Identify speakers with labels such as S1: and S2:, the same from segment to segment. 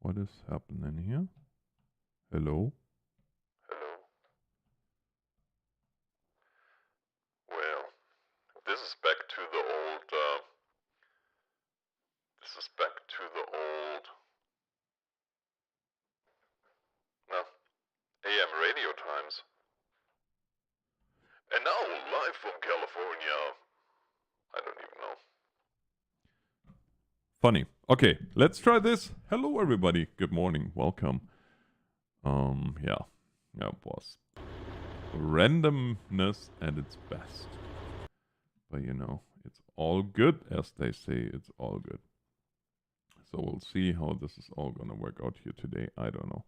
S1: What is happening here? Hello?
S2: Hello. Well, this is back to the old, no, AM radio times. And now, live from California. I don't even know.
S1: Funny. Okay, let's try this. Hello, everybody. Good morning. Welcome. Yeah. That was randomness at its best. But you know, it's all good, as they say. It's all good. So we'll see how this is all gonna work out here today. I don't know.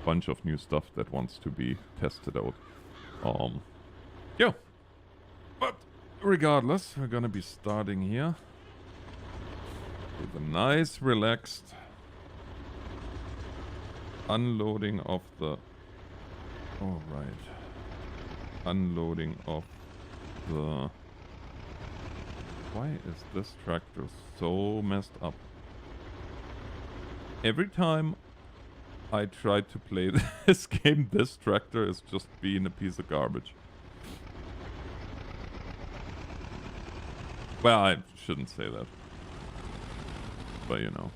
S1: Bunch of new stuff that wants to be tested out. Yeah. But regardless, we're gonna be starting here with a nice, relaxed unloading of the... Oh, right. Unloading of the... Why is this tractor so messed up? Every time I try to play this game, this tractor is just being a piece of garbage. Well, I shouldn't say that. But you know.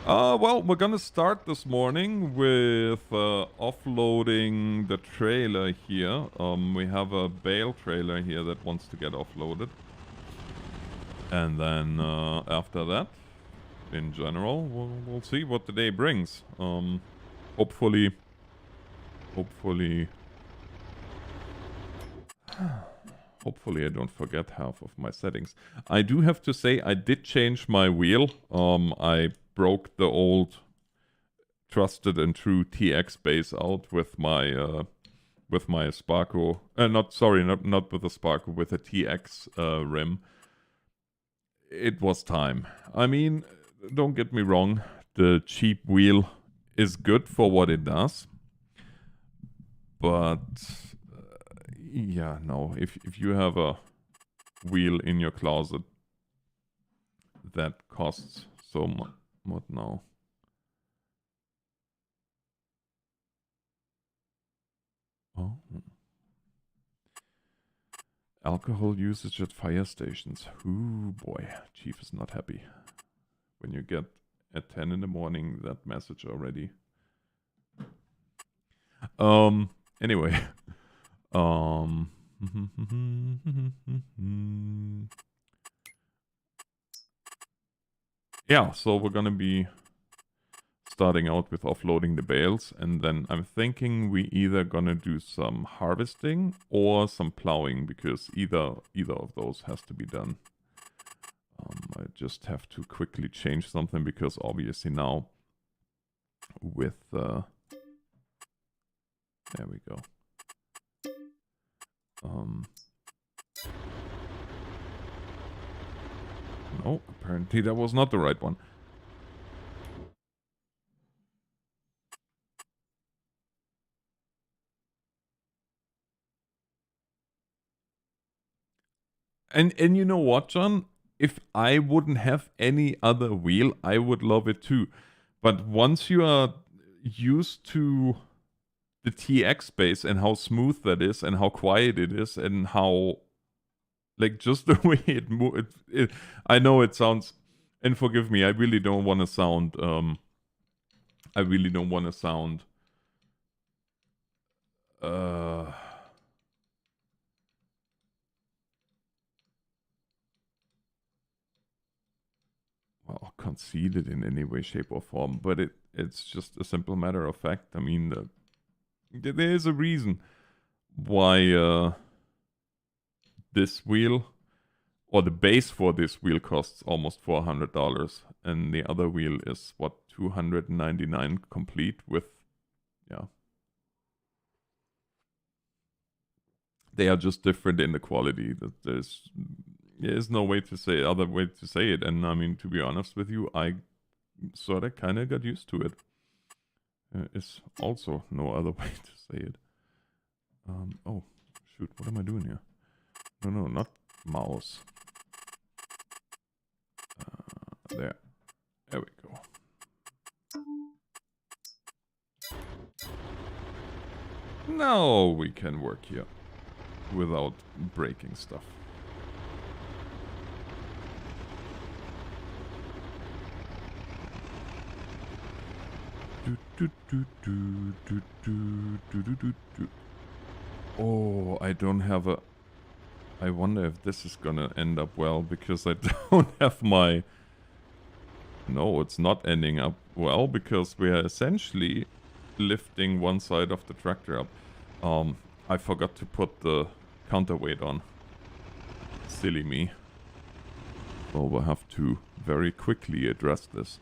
S1: Well, we're gonna start this morning with offloading the trailer here. We have a Bale trailer here that wants to get offloaded. And then after that, in general, we'll see what the day brings. Hopefully... Hopefully I don't forget half of my settings. I do have to say I did change my wheel. I broke the old trusted and true TX base out with my Sparko. Not with a Sparko, with a TX rim. It was time. I mean, don't get me wrong, the cheap wheel is good for what it does. But yeah, no, if you have a wheel in your closet that costs so much, what now? Oh. Alcohol usage at fire stations. Ooh, boy, Chief is not happy. When you get at 10 in the morning that message already. Anyway. Yeah, so we're gonna be starting out with offloading the bales, and then I'm thinking we either gonna do some harvesting or some plowing, because either of those has to be done. I just have to quickly change something, because obviously now with there we go. No, apparently that was not the right one. And you know what, John? If I wouldn't have any other wheel, I would love it too. But once you are used to the TX base and how smooth that is and how quiet it is and how, like, just the way it moves. I know it sounds, and forgive me, I really don't want to sound, well, conceited in any way, shape, or form, but it's just a simple matter of fact. I mean, there is a reason why this wheel, or the base for this wheel, costs almost $400, and the other wheel is what, $299 complete with, yeah. They are just different in the quality. There's no way to say other way to say it, and I mean, to be honest with you, I sort of kind of got used to it. It's also no other way to say it. Oh, shoot, what am I doing here? No, not mouse. there. There we go. Now we can work here without breaking stuff. Oh, I don't have a... I wonder if this is gonna end up well, because I don't have my... No, it's not ending up well, because we are essentially lifting one side of the tractor up. I forgot to put the counterweight on. Silly me. So we'll have to very quickly address this.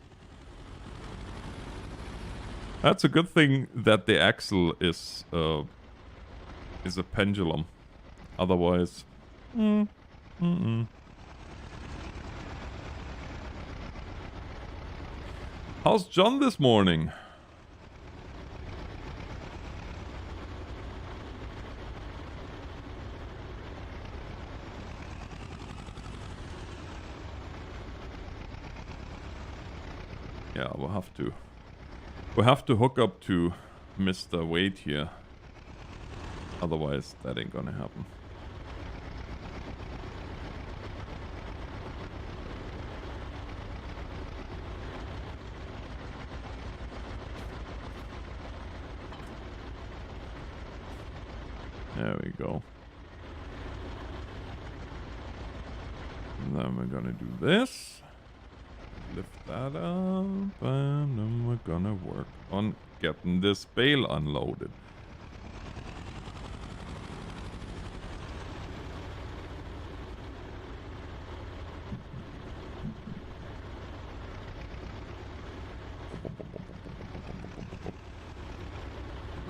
S1: That's a good thing that the axle is a pendulum. Otherwise... How's John this morning? Yeah, we'll have to hook up to Mr. Wade here. Otherwise, that ain't gonna happen. There we go. And then we're gonna do this. Lift that up, and then we're gonna work on getting this bale unloaded.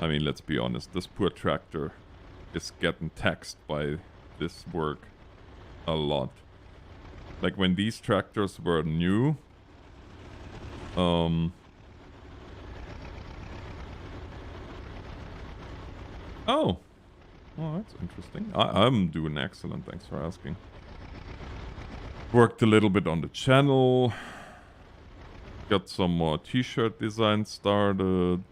S1: I mean, let's be honest, this poor tractor is getting taxed by this work a lot. Like when these tractors were new, oh, well, that's interesting. I'm doing excellent, thanks for asking. Worked a little bit on the channel. Got some more t-shirt designs started.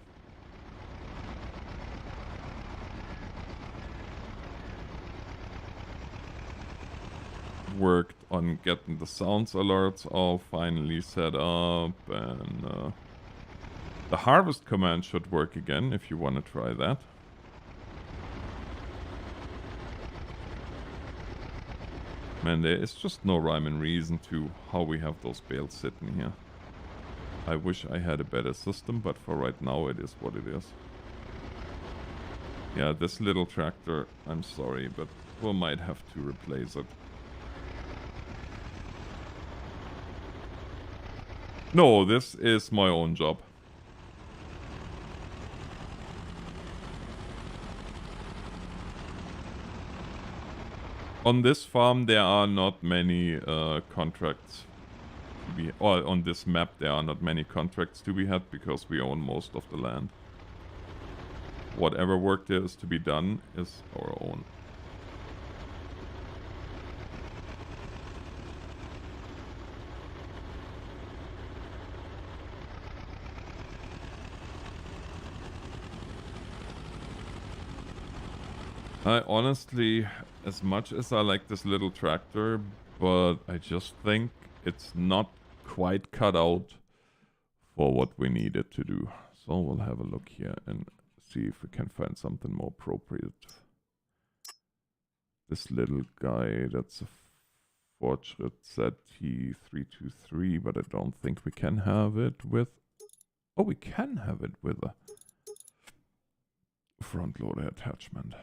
S1: Worked on getting the sounds alerts all finally set up, and the harvest command should work again if you want to try that. Man, there is just no rhyme and reason to how we have those bales sitting here. I wish I had a better system, but for right now it is what it is. Yeah, this little tractor, I'm sorry, but we might have to replace it. No, this is my own job. On this farm there are not many contracts to be... Or on this map there are not many contracts to be had because we own most of the land. Whatever work there is to be done is our own. I honestly, as much as I like this little tractor, but I just think it's not quite cut out for what we need it to do. So we'll have a look here and see if we can find something more appropriate. This little guy, that's a Fortschritt ZT323, but I don't think we can have it with... Oh, we can have it with a front loader attachment.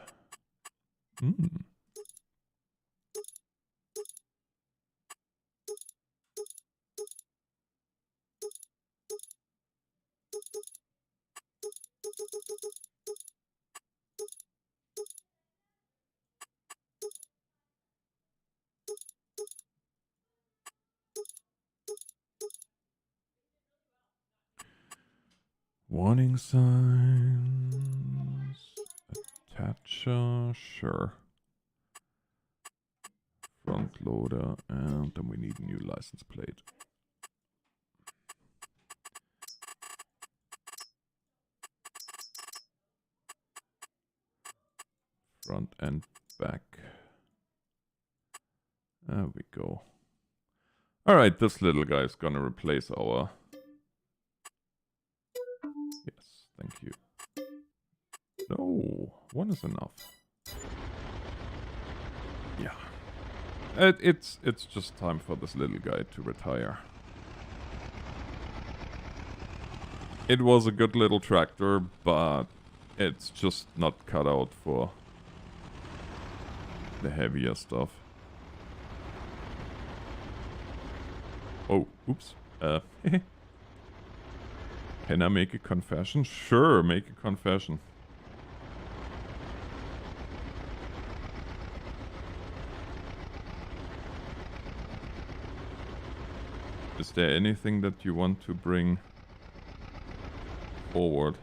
S1: Hmm. Warning signs. Attacher, sure. Front loader, and then we need a new license plate. Front and back. There we go. Alright, this little guy is gonna replace our... Yes, thank you. No, one is enough. Yeah. It's just time for this little guy to retire. It was a good little tractor, but it's just not cut out for the heavier stuff. Oh, oops. Can I make a confession? Sure, make a confession. Is there anything that you want to bring forward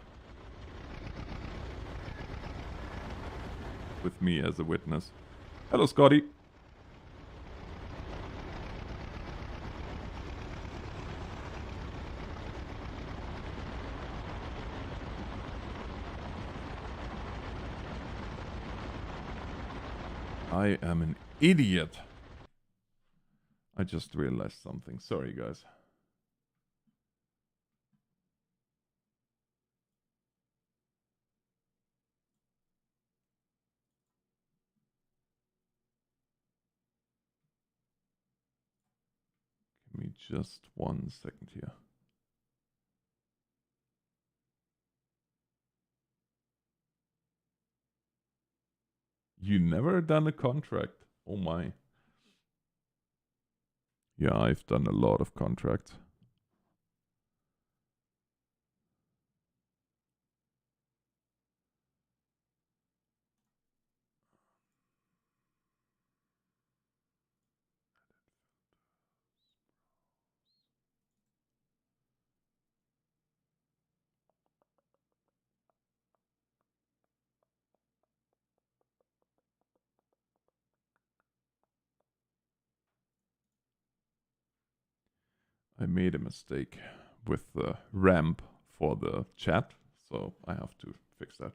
S1: with me as a witness? Hello, Scotty. I am an idiot. I just realized something. Sorry, guys. Give me just 1 second here. You never done a contract? Oh my. Yeah, I've done a lot of contracts. I made a mistake with the ramp for the chat, so I have to fix that.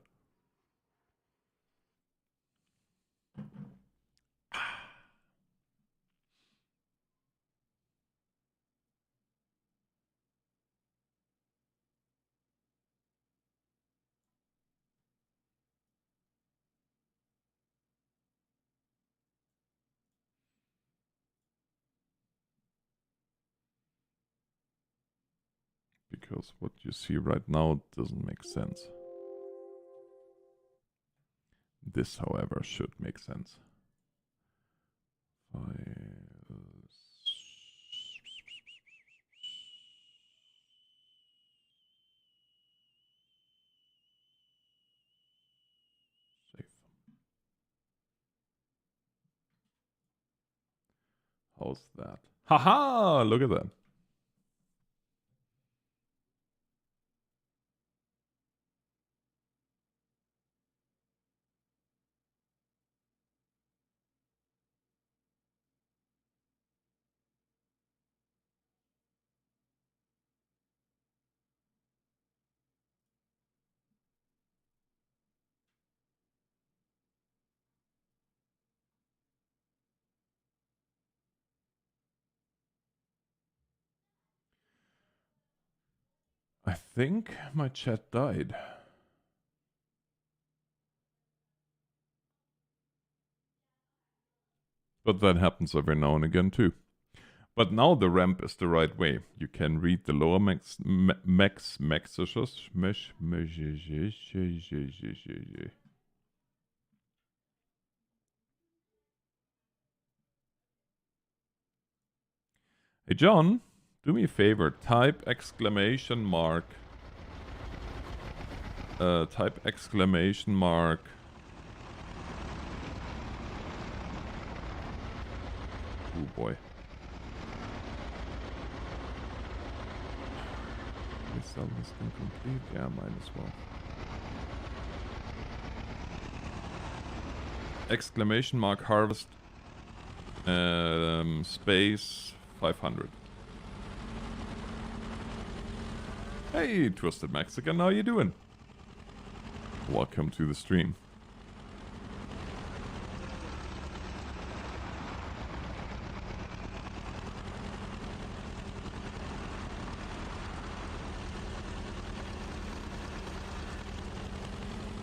S1: Because what you see right now doesn't make sense. This, however, should make sense. Safe. How's that? Haha! Look at that. I think my chat died. But that happens every now and again too. But now the ramp is the right way. You can read the lower Hey John, do me a favor. Type exclamation mark. Type exclamation mark. Oh boy. Can we sell this thing complete? Yeah, might as well. Exclamation mark harvest. Space 500. Hey, Twisted Mexican, how you doing? Welcome to the stream.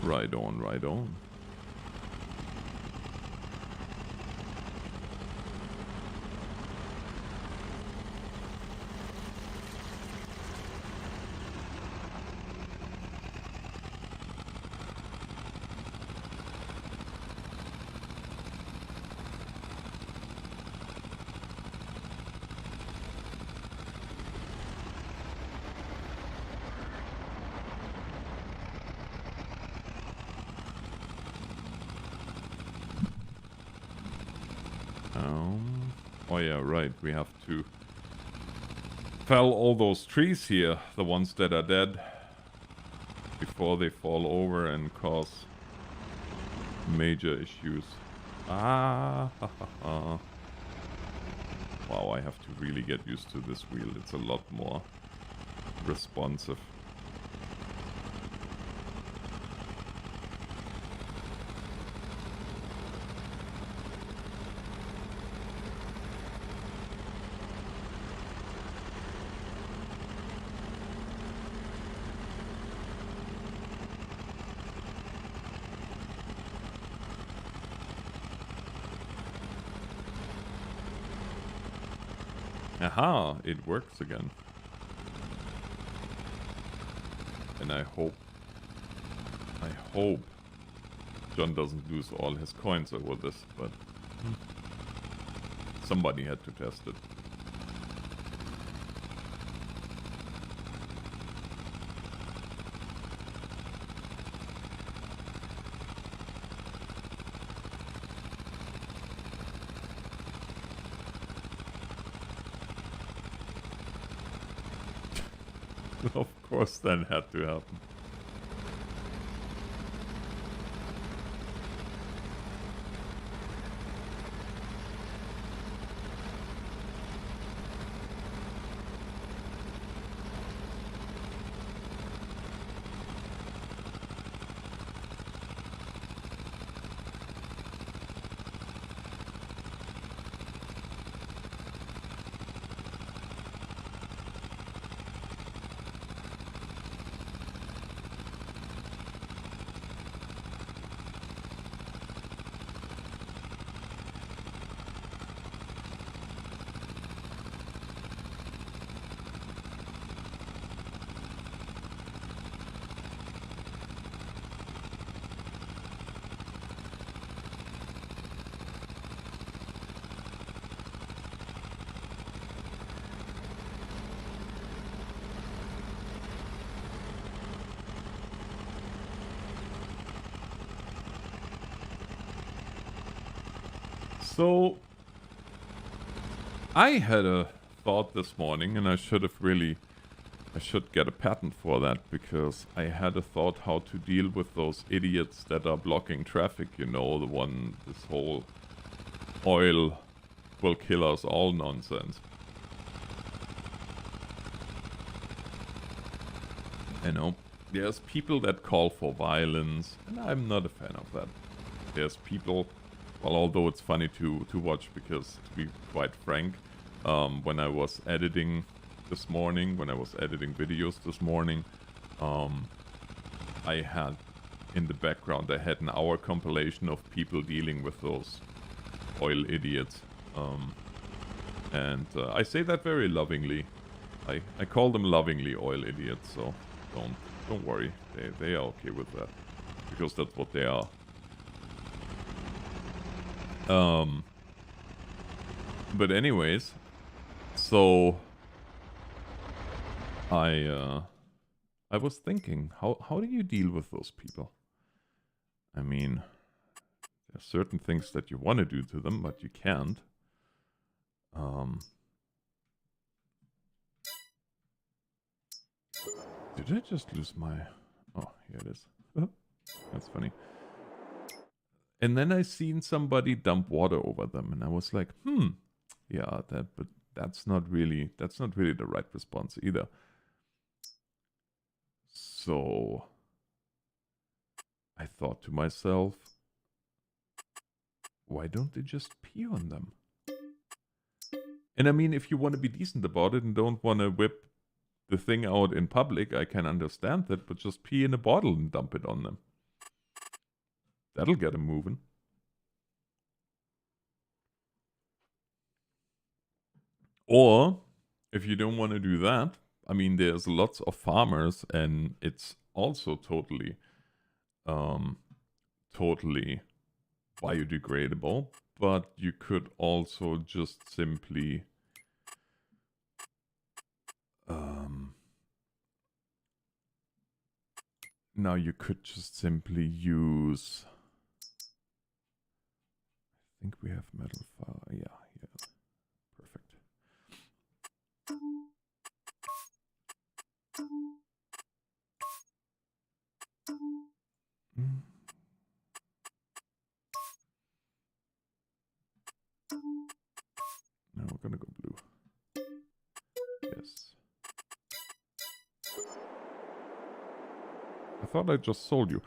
S1: Right on, right on. Oh yeah, right. We have to fell all those trees here, the ones that are dead, before they fall over and cause major issues. Ah, ha, ha, ha. Wow, I have to really get used to this wheel. It's a lot more responsive. Aha, it works again. And I hope John doesn't lose all his coins over this, but somebody had to test it. Of course, that had to happen. So, I had a thought this morning, and I should get a patent for that, because I had a thought how to deal with those idiots that are blocking traffic, you know, this whole oil will kill us all nonsense. You know, there's people that call for violence, and I'm not a fan of that. There's people, well, although it's funny to watch, because to be quite frank, when I was editing this morning, when I was editing videos this morning, I had in the background, I had an hour compilation of people dealing with those oil idiots. And I say that very lovingly. I call them lovingly oil idiots, so don't worry. They are okay with that, because that's what they are. But anyways, so I was thinking, how do you deal with those people? I mean, there are certain things that you want to do to them, but you can't. Did I just lose my... Oh, here it is. That's funny. And then I seen somebody dump water over them, and I was like, yeah, but that's not really the right response either. So I thought to myself, why don't they just pee on them? And I mean, if you want to be decent about it and don't want to whip the thing out in public, I can understand that, but just pee in a bottle and dump it on them. That'll get him moving. Or, if you don't want to do that, I mean, there's lots of farmers, and it's also totally biodegradable, but you could also just simply now you could just simply use, I think we have metal fire. Yeah, perfect. Now we're gonna go blue. Yes. I thought I just sold you.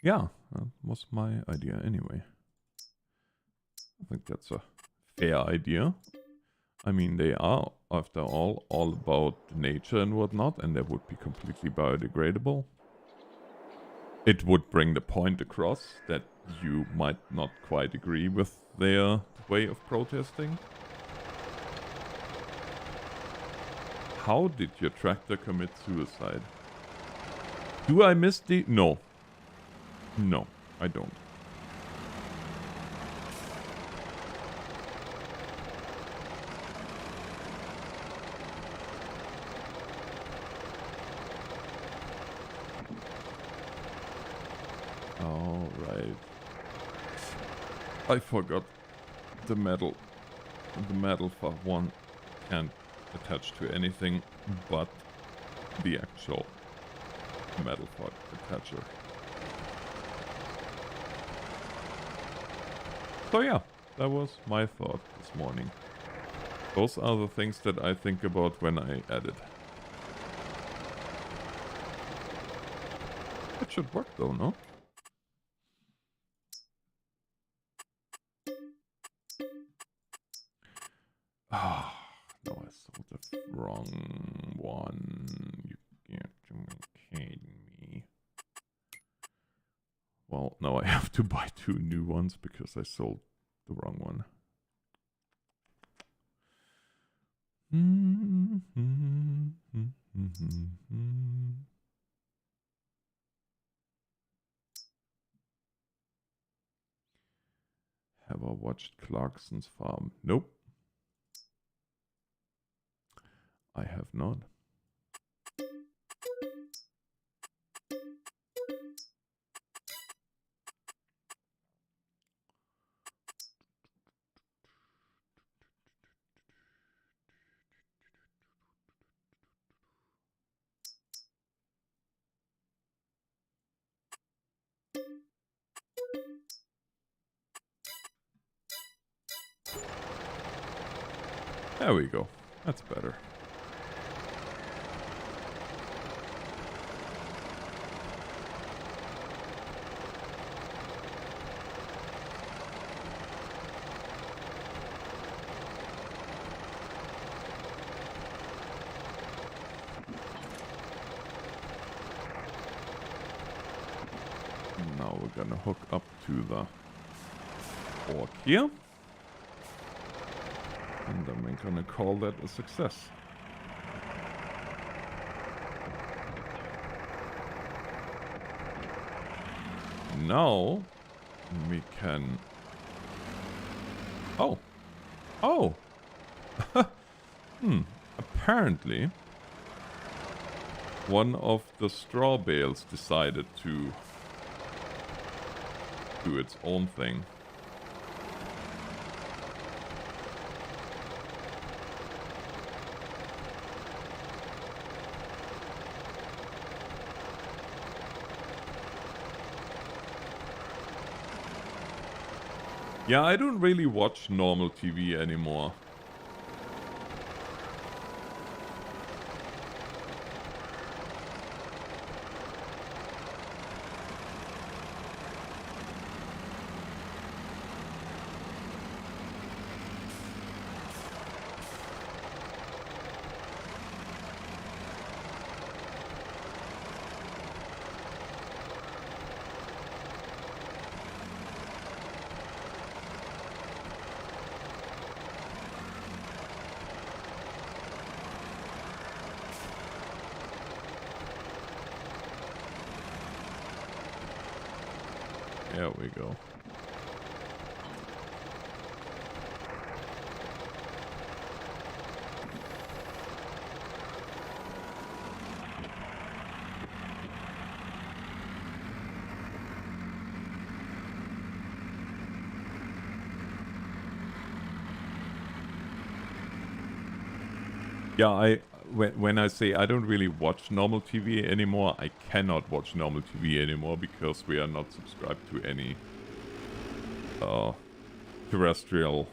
S1: Yeah, that was my idea anyway. I think that's a fair idea. I mean, they are, after all about nature and whatnot, and they would be completely biodegradable. It would bring the point across that you might not quite agree with their way of protesting. How did your tractor commit suicide? Do I miss the... No. No, I don't. All right. I forgot the metal. The metal for one can't attach to anything but the actual metal for attacher. So yeah, that was my thought this morning. Those are the things that I think about when I edit. It should work though, no? Ah, no, I sold the wrong one. You can't kid me. Well, now I have to buy 2 new ones because I sold the wrong one. Have I watched Clarkson's Farm? Nope. I have not. There we go. That's better. Now we're gonna hook up to the fork here. And then we're gonna call that a success. Now we can... Oh! Oh! Apparently one of the straw bales decided to do its own thing. Yeah, I don't really watch normal TV anymore. There we go. Yeah, when I say I don't really watch normal TV anymore, I cannot watch normal TV anymore because we are not subscribed to any terrestrial.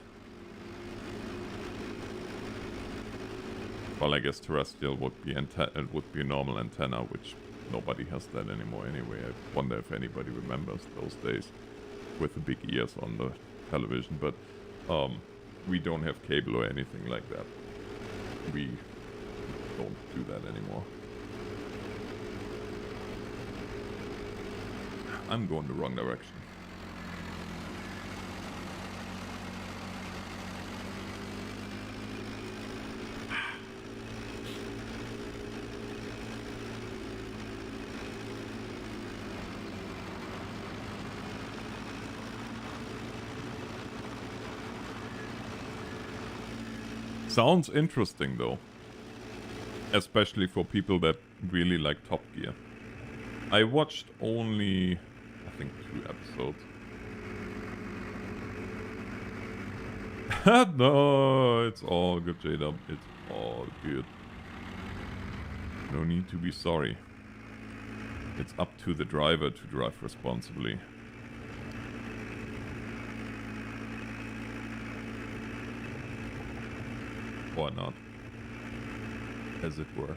S1: Well, I guess terrestrial would be a normal antenna, which nobody has that anymore anyway. I wonder if anybody remembers those days with the big ears on the television, but we don't have cable or anything like that. We don't do that anymore. I'm going the wrong direction. Sounds interesting though. Especially for people that really like Top Gear. I watched only, I think, 2 episodes. No, it's all good, J-Dub. It's all good. No need to be sorry. It's up to the driver to drive responsibly. Or not. As it were.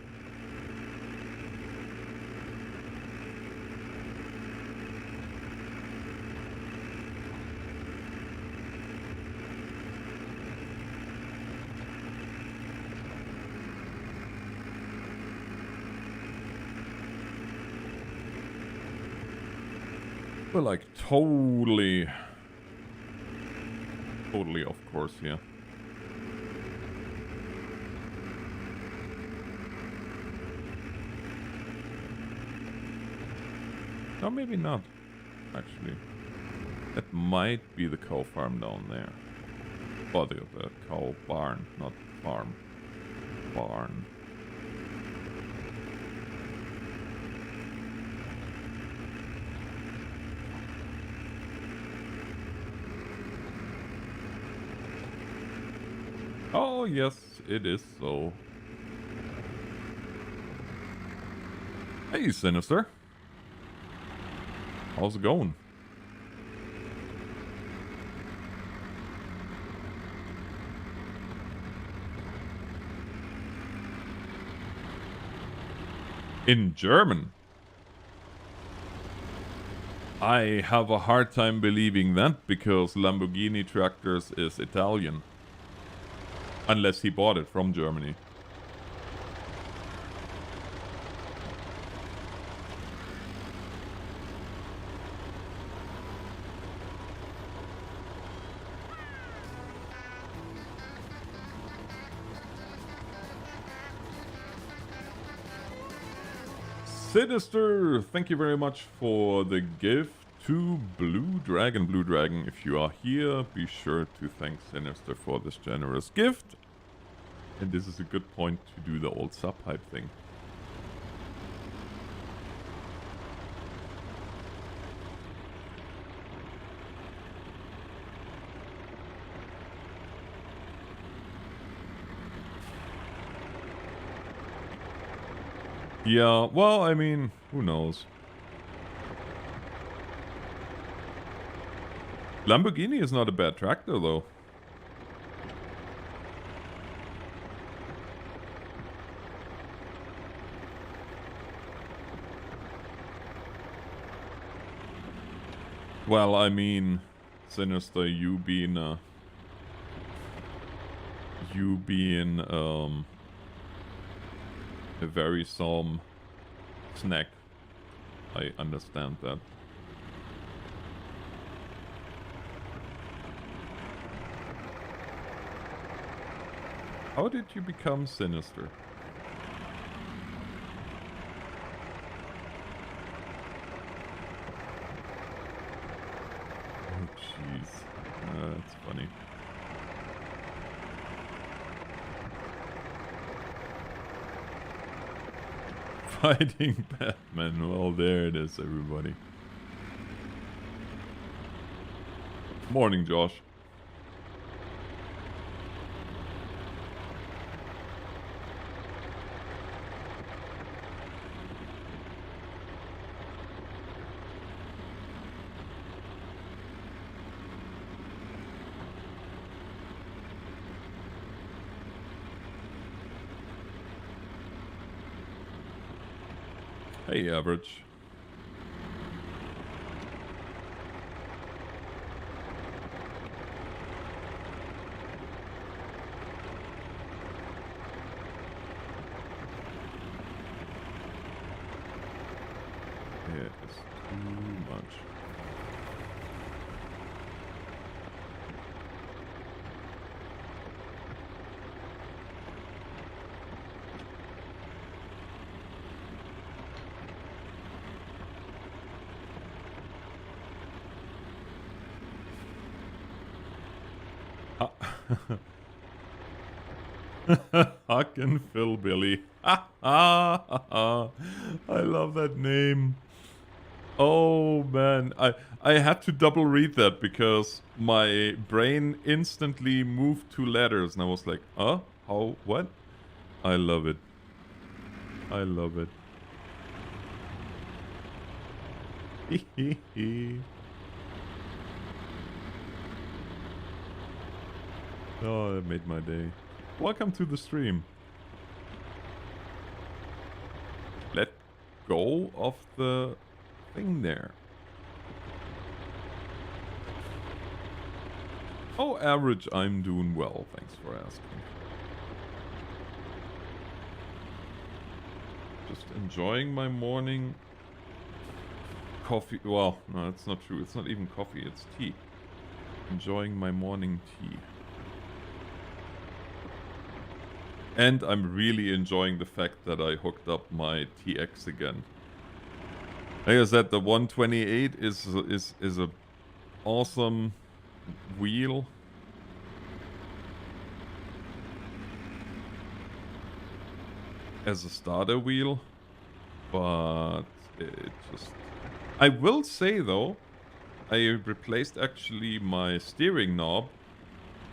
S1: We're like totally off course here. No, maybe not, actually. That might be the cow farm down there. Or the cow barn, not farm. Barn. Oh, yes, it is so. Hey, Sinister. How's it going? In German? I have a hard time believing that because Lamborghini Tractors is Italian. Unless he bought it from Germany. Sinister, thank you very much for the gift to Blue Dragon. Blue Dragon, if you are here, be sure to thank Sinister for this generous gift. And this is a good point to do the old sub-hype thing. Yeah, well, I mean, who knows? Lamborghini is not a bad tractor, though. Well, I mean, Sinister, you being a very solemn snack. I understand that. How did you become Sinister? Jeez. That's funny. Fighting Batman. Well, there it is, everybody. Morning, Josh. Hey, average. It is too much. Huck and Philbilly. I love that name. Oh man, I had to double read that because my brain instantly moved to letters and I was like, how, what? I love it. I love it. Oh, that made my day. Welcome to the stream. Let go of the thing there. Oh, average, I'm doing well. Thanks for asking. Just enjoying my morning coffee. Well, no, that's not true. It's not even coffee, it's tea. Enjoying my morning tea. And I'm really enjoying the fact that I hooked up my TX again. Like I said, the 128 is a awesome wheel. As a starter wheel. But it just... I will say though, I replaced actually my steering knob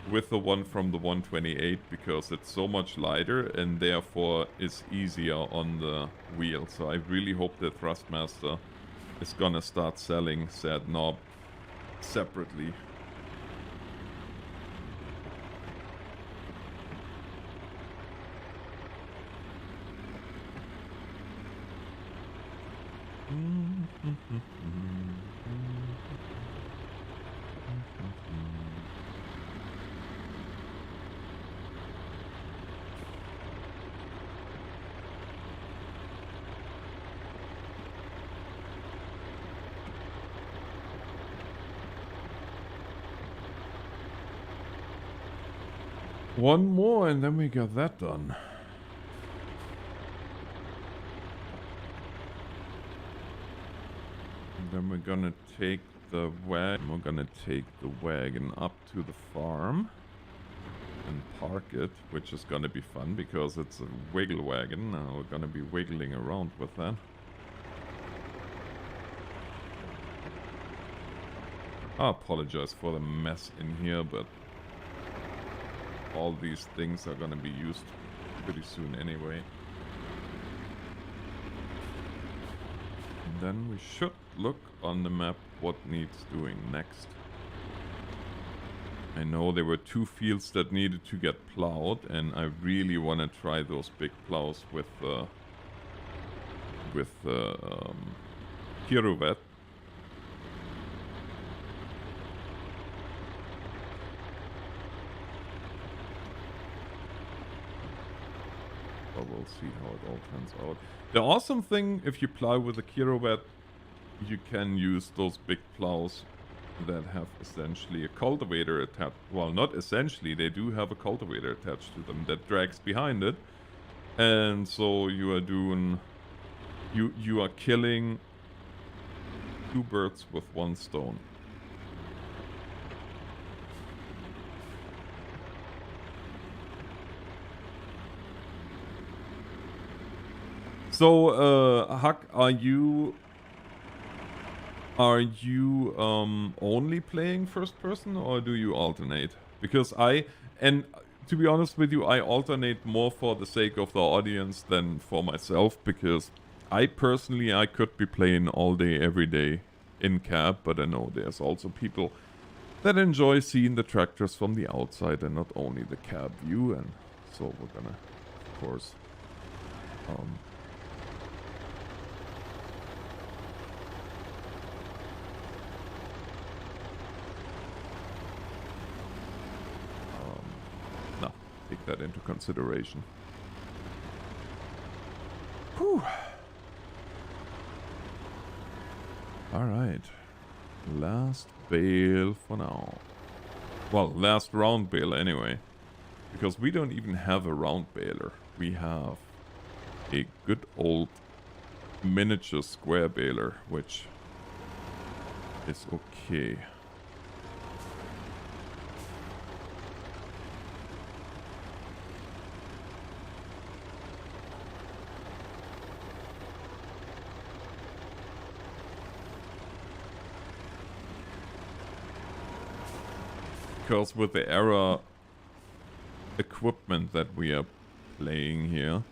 S1: with the one from the 128 because it's so much lighter and therefore is easier on the wheel. So I really hope that Thrustmaster is gonna start selling said knob separately. One more and then we got that done. And then we're gonna take the wagon. We're gonna take the wagon up to the farm and park it, which is gonna be fun because it's a wiggle wagon. Now we're gonna be wiggling around with that. I apologize for the mess in here, but all these things are gonna be used pretty soon anyway. And then we should look on the map what needs doing next. I know there were 2 fields that needed to get plowed, and I really want to try those big plows with Kiruvet. But we'll see how it all turns out. The awesome thing, if you plow with a Kiruvet, you can use those big plows that have essentially a cultivator attached. Well, not essentially, they do have a cultivator attached to them that drags behind it. And so you are doing... You are killing 2 birds with 1 stone. So, Huck, are you only playing first person or do you alternate? Because and to be honest with you, I alternate more for the sake of the audience than for myself, because I personally, I could be playing all day, every day in cab, but I know there's also people that enjoy seeing the tractors from the outside and not only the cab view, and so we're gonna, of course, no, take that into consideration. Whew. Alright. Last bale for now. Well, last round bale anyway. Because we don't even have a round baler. We have a good old miniature square baler, which is okay. Because with the era equipment that we are playing here,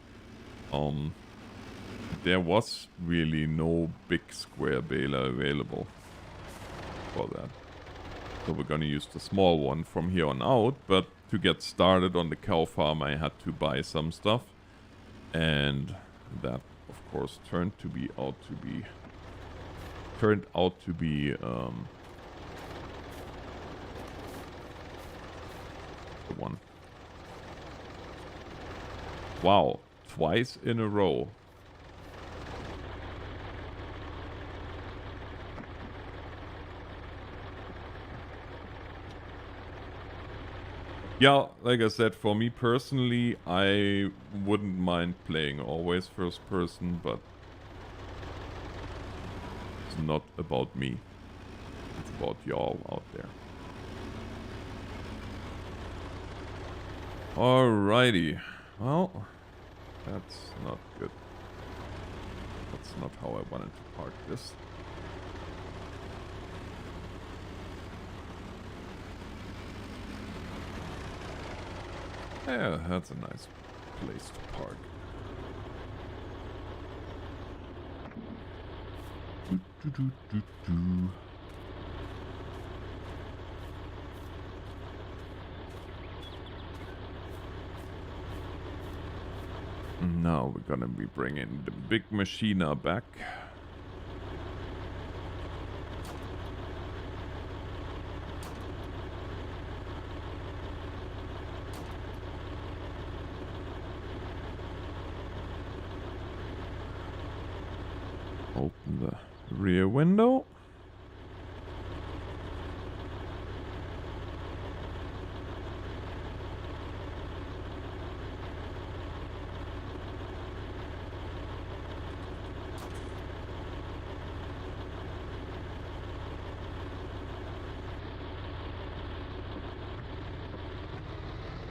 S1: there was really no big square baler available for that. So we're gonna use the small one from here on out, but to get started on the cow farm I had to buy some stuff. And that of course turned out to be the one. Wow, twice in a row. Yeah, like I said, for me personally, I wouldn't mind playing always first person, but it's not about me. It's about y'all out there. Alrighty. Well, that's not good. That's not how I wanted to park this. Yeah, that's a nice place to park. Now we're gonna be bringing the big machiner back. Open the rear window.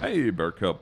S1: Hey, Bearcup.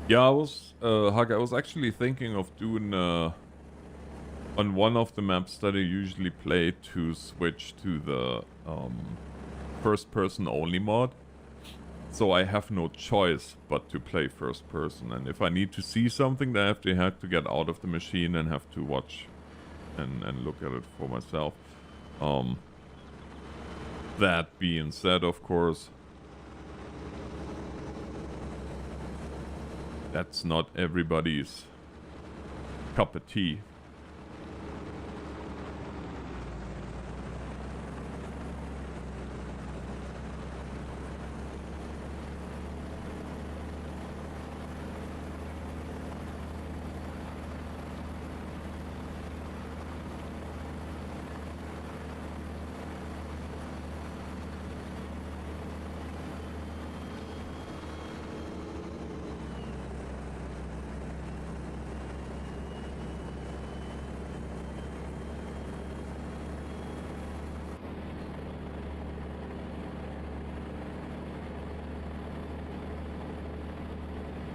S1: Yeah, Hug, I was actually thinking of doing, on one of the maps that I usually play, to switch to the, first person only mod. So I have no choice but to play first person, and if I need to see something, then I have to get out of the machine and have to watch and look at it for myself. That being said, of course, that's not everybody's cup of tea.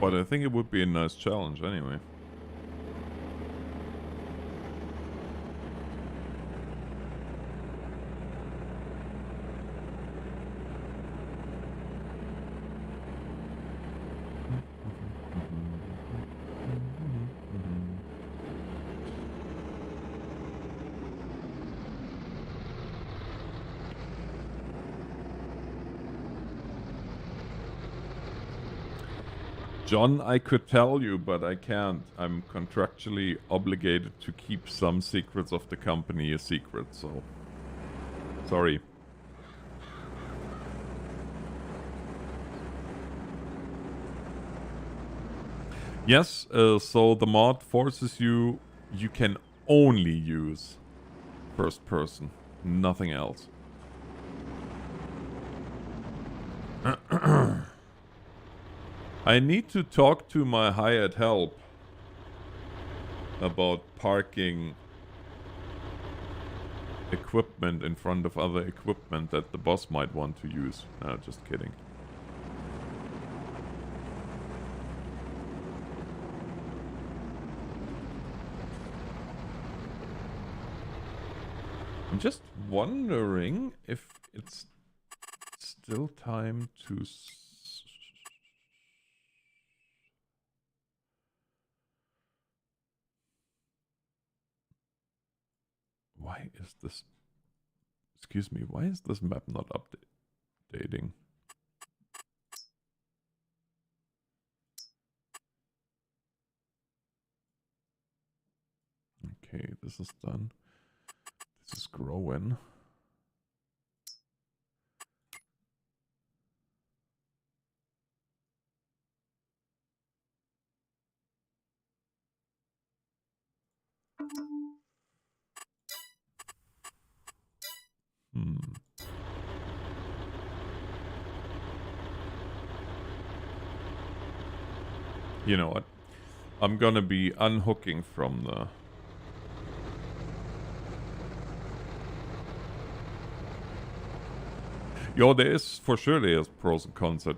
S1: But I think it would be a nice challenge anyway. John, I could tell you, but I can't. I'm contractually obligated to keep some secrets of the company a secret, so... Sorry. Yes, so the mod forces you... You can only use first person, nothing else. I need to talk to my hired help about parking equipment in front of other equipment that the boss might want to use. Just kidding. I'm just wondering if it's still time to... Why is this... Excuse me, why is this map not updating? Okay, this is done. This is growing. You know what? I'm gonna be unhooking from the... Yo, there is, for sure there's pros and cons at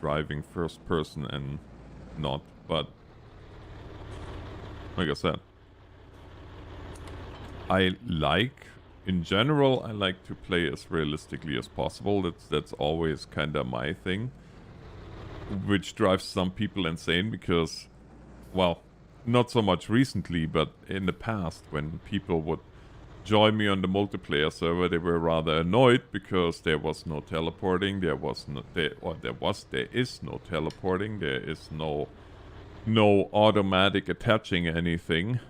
S1: driving first person and not, but... Like I said, in general, I like to play as realistically as possible. That's always kinda my thing. Which drives some people insane because, well, not so much recently, but in the past when people would join me on the multiplayer server, they were rather annoyed because there was no teleporting, there is no teleporting, there is no automatic attaching anything.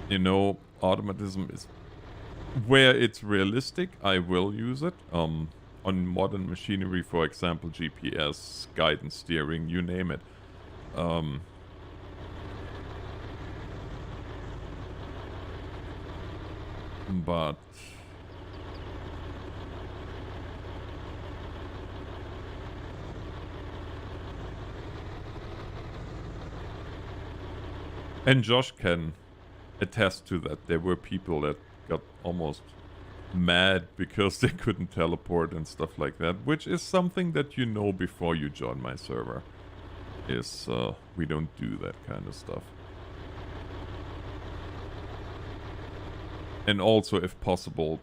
S1: You know, automatism is where it's realistic. I will use it. On modern machinery, for example, GPS, guidance, steering, you name it. But and Josh can attest to that. There were people that got almost mad because they couldn't teleport and stuff like that, which is something that you know before you join my server. Is we don't do that kind of stuff. And also, if possible,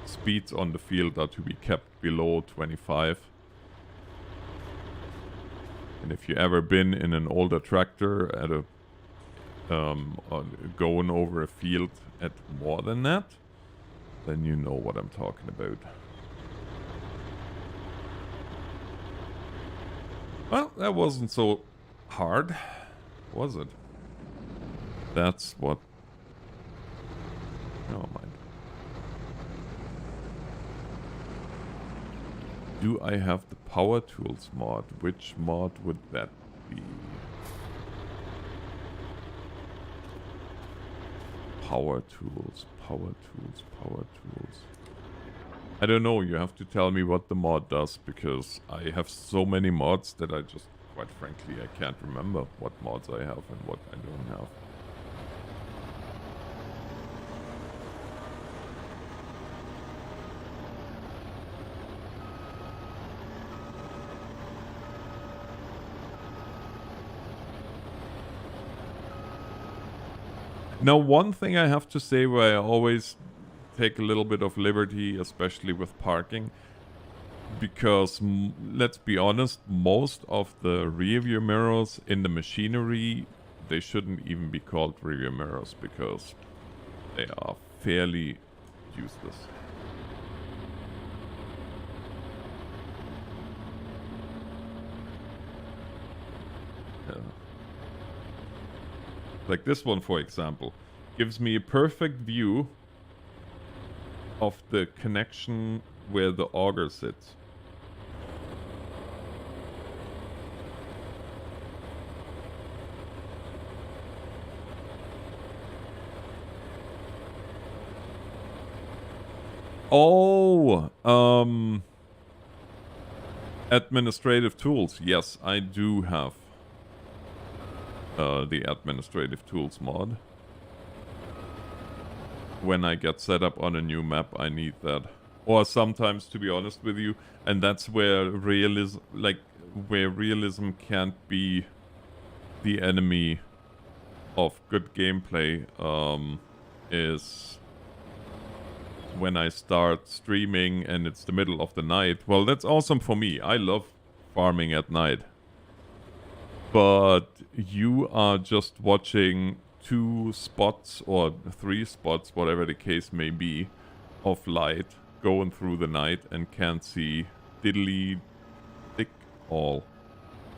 S1: speeds on the field are to be kept below 25. And if you ever been in an older tractor at a going over a field at more than that, then you know what I'm talking about. Well, that wasn't so hard, was it? That's what... Never mind. Do I have the power tools mod? Which mod would that be? Power tools, power tools, power tools. I don't know, you have to tell me what the mod does, because I have so many mods that I just, quite frankly, I can't remember what mods I have and what I don't have. Now, one thing I have to say where I always take a little bit of liberty, especially with parking, because let's be honest, most of the rear view mirrors in the machinery, they shouldn't even be called rear view mirrors because they are fairly useless. Like this one, for example, gives me a perfect view of the connection where the auger sits. Oh, administrative tools. Yes, I do have the administrative tools mod. When I get set up on a new map, I need that. Or sometimes, to be honest with you, and that's where realism, where realism can't be the enemy of good gameplay, is when I start streaming and it's the middle of the night. Well, that's awesome for me. I love farming at night. But you are just watching 2 spots or 3 spots, whatever the case may be, of light going through the night and can't see diddly dick all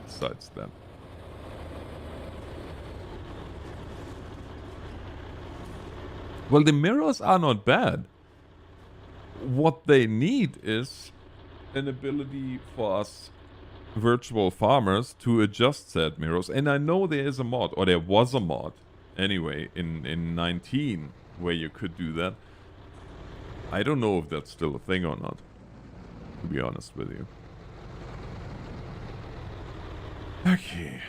S1: besides that. Well, the mirrors are not bad. What they need is an ability for us virtual farmers to adjust said mirrors. And I know there is a mod, or there was a mod, anyway, in 19, where you could do that. I don't know if that's still a thing or not, to be honest with you. Okay.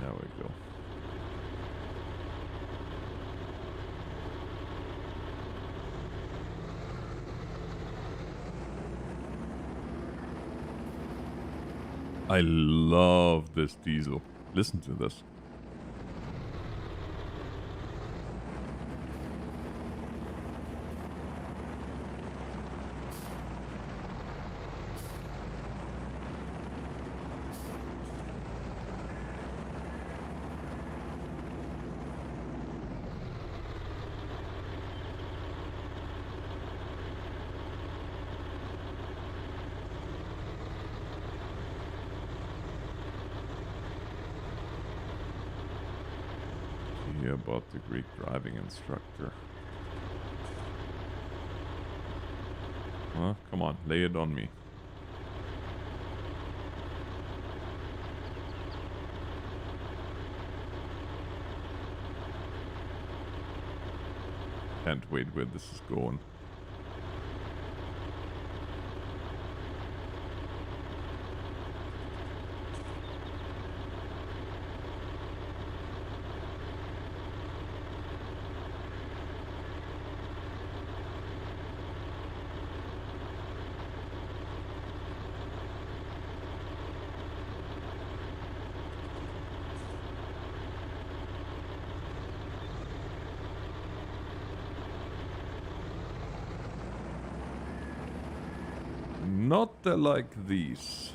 S1: There we go. I love this diesel. Listen to this. About the Greek driving instructor. Huh? Come on, lay it on me. Can't wait where this is going. Not like these.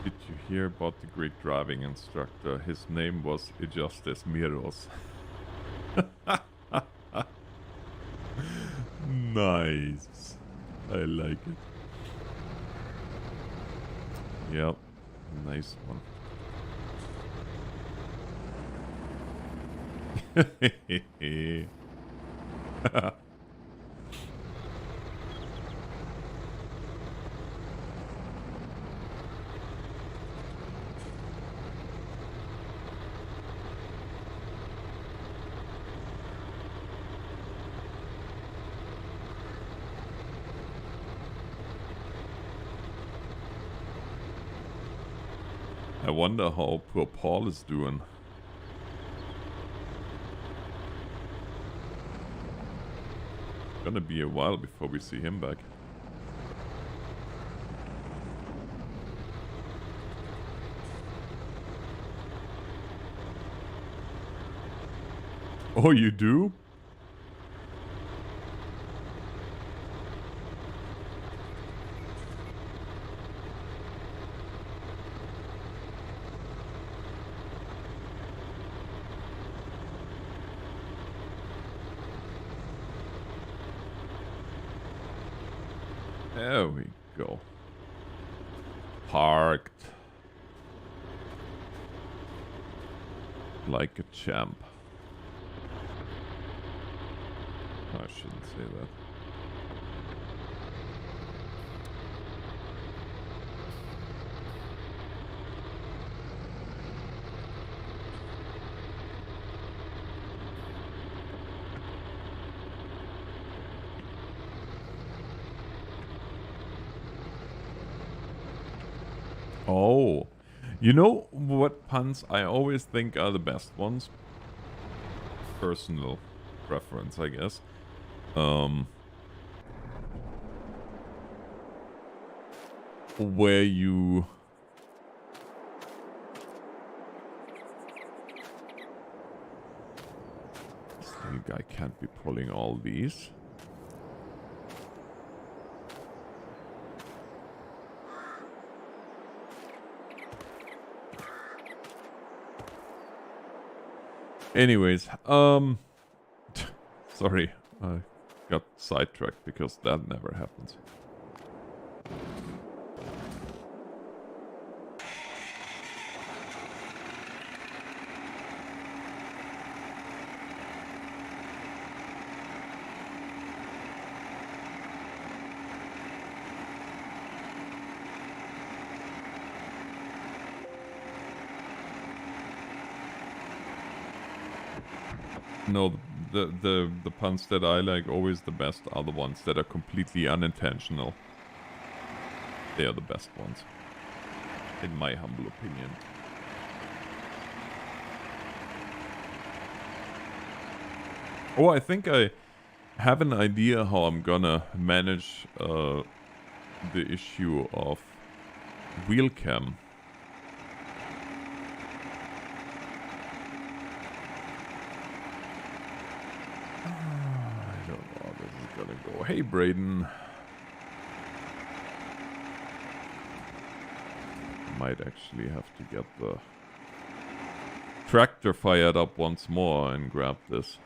S1: Did you hear about the Greek driving instructor? His name was Ejustes Miros. Nice. I like it. Yep. Nice one. I wonder how poor Paul is doing. Gonna be a while before we see him back. Oh, you do? There we go. Parked. Like a champ. I shouldn't say that. Oh, you know what puns I always think are the best ones? Personal preference, I guess. Where you... This little guy can't be pulling all these. Anyways, sorry, I got sidetracked because that never happens. No, the puns that I like always the best are the ones that are completely unintentional. They are the best ones, in my humble opinion. Oh, I think I have an idea how I'm gonna manage the issue of wheel cam. I don't know how this is gonna go. Hey, Braden. Might actually have to get the tractor fired up once more and grab this.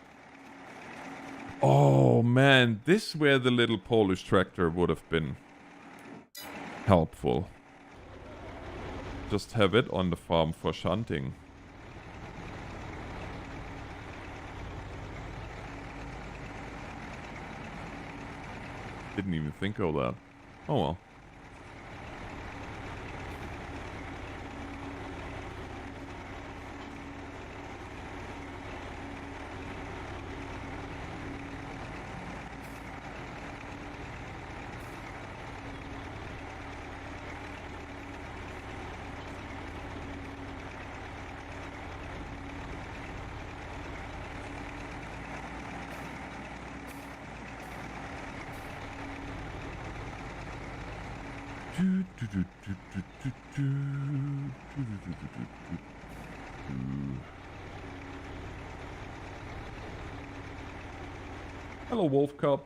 S1: Oh man, this where the little Polish tractor would have been helpful. Just have it on the farm for shunting. Didn't even think of that. Oh well. Hello, wolf cub.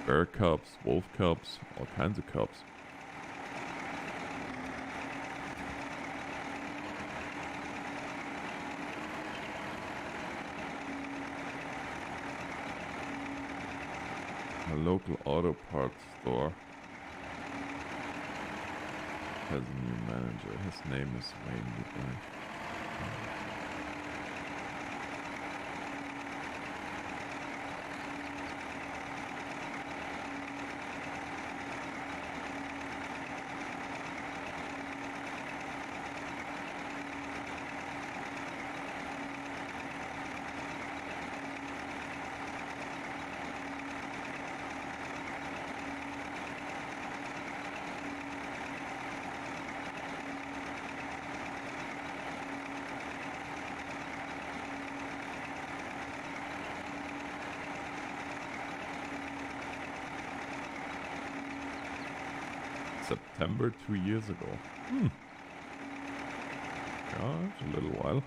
S1: Bear cubs, wolf cubs, all kinds of cubs. A local auto parts store has a new manager. His name is Wayne Goodbye. September 2 years ago. Yeah, it's a little while.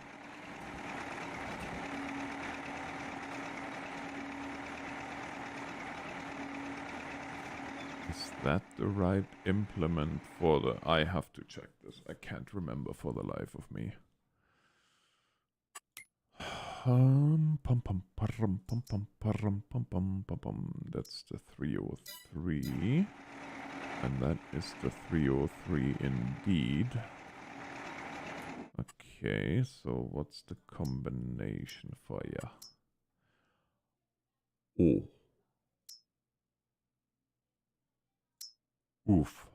S1: Is that the right implement for the... I have to check this. I can't remember for the life of me. That's the 303. And that is the 303 indeed. Okay, so what's the combination for ya? Oh. Oof.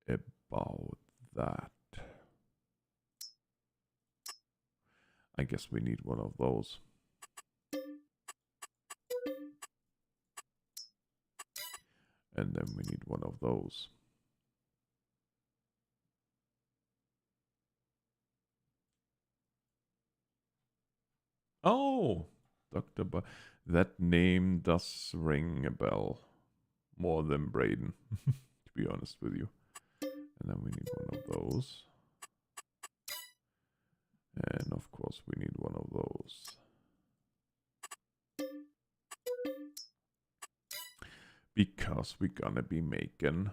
S1: Yeah. About that. I guess we need one of those. And then we need one of those. Oh, Dr. That name does ring a bell. More than Braden, to be honest with you. And then we need one of those. And of course we need one of those. Because we're gonna be making...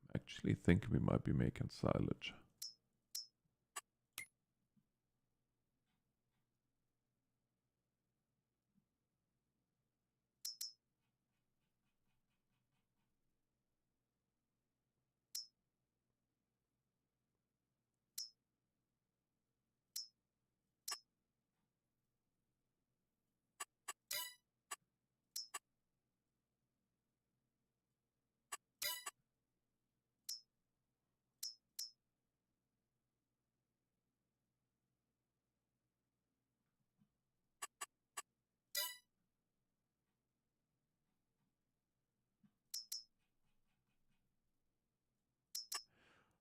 S1: I actually think we might be making silage.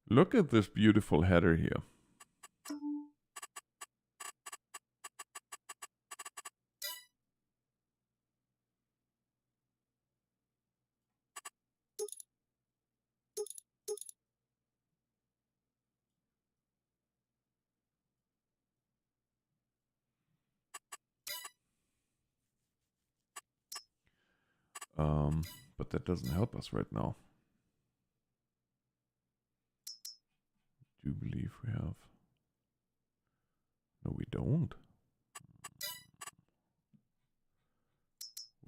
S1: Look at this beautiful header here. But that doesn't help us right now. Do you believe we have? No, we don't.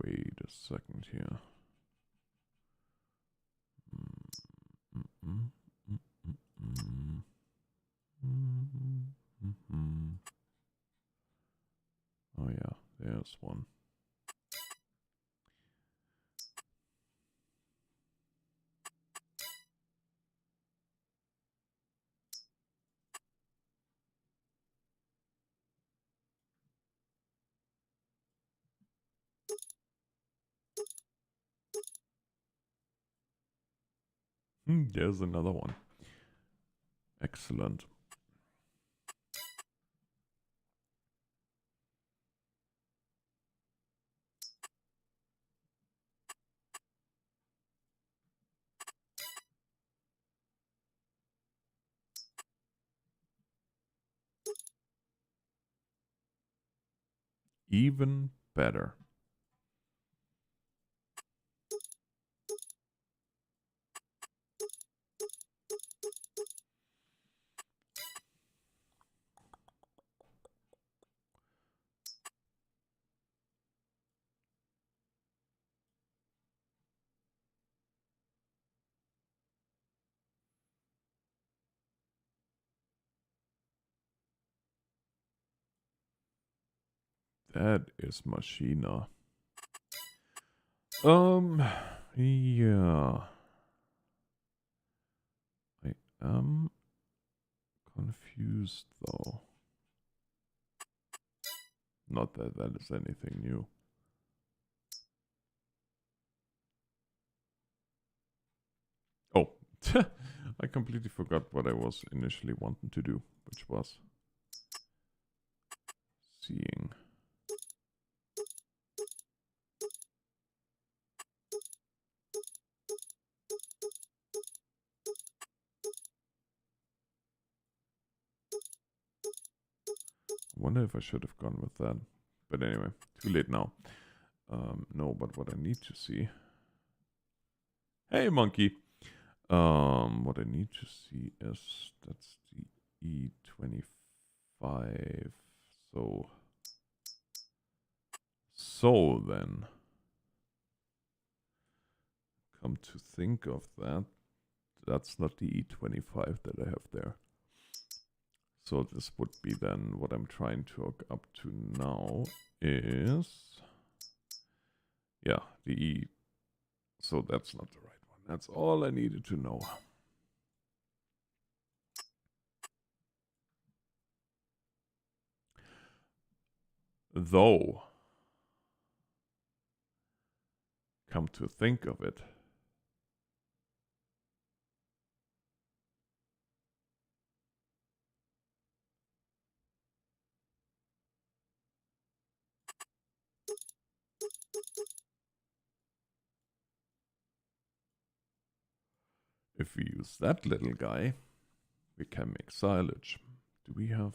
S1: Wait a second here. Oh yeah, there's one. There's another one. Excellent. Even better. That is Machina. Yeah. I am confused though. Not that that is anything new. Oh, I completely forgot what I was initially wanting to do, which was seeing. I wonder if I should have gone with that. But anyway, too late now. No, but what I need to see. Hey, monkey. What I need to see is that's the E25. So then, come to think of that, that's not the E25 that I have there. So this would be then what I'm trying to hook up to now is, yeah, the E. So that's not the right one. That's all I needed to know. Though, come to think of it, if we use that little guy, we can make silage. Do we have?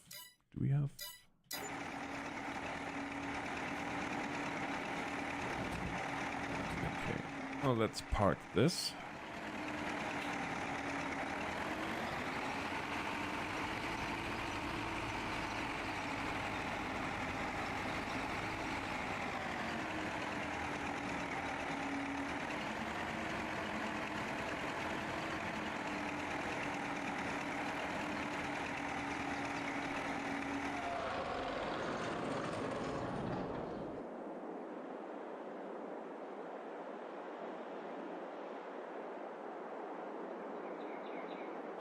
S1: Okay. Well, let's park this.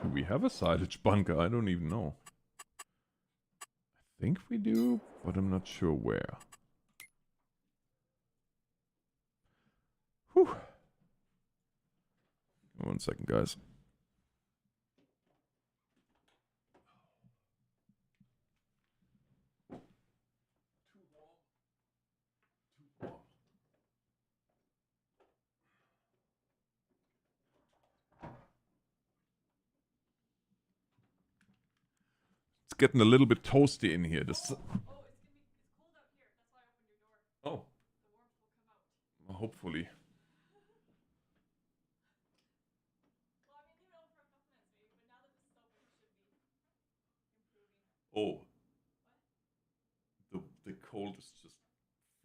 S1: Do we have a silage bunker? I don't even know. I think we do, but I'm not sure where. Whew. 1 second, guys. It's getting a little bit toasty in here. This.
S3: It's cold out here. That's why I opened your door.
S1: Oh.
S3: The warmth will come out.
S1: Well, hopefully.
S3: Well, I mean, leave it open for a couple minutes maybe, but now that this is open, it should be improving.
S1: Oh.
S3: What?
S1: The cold is just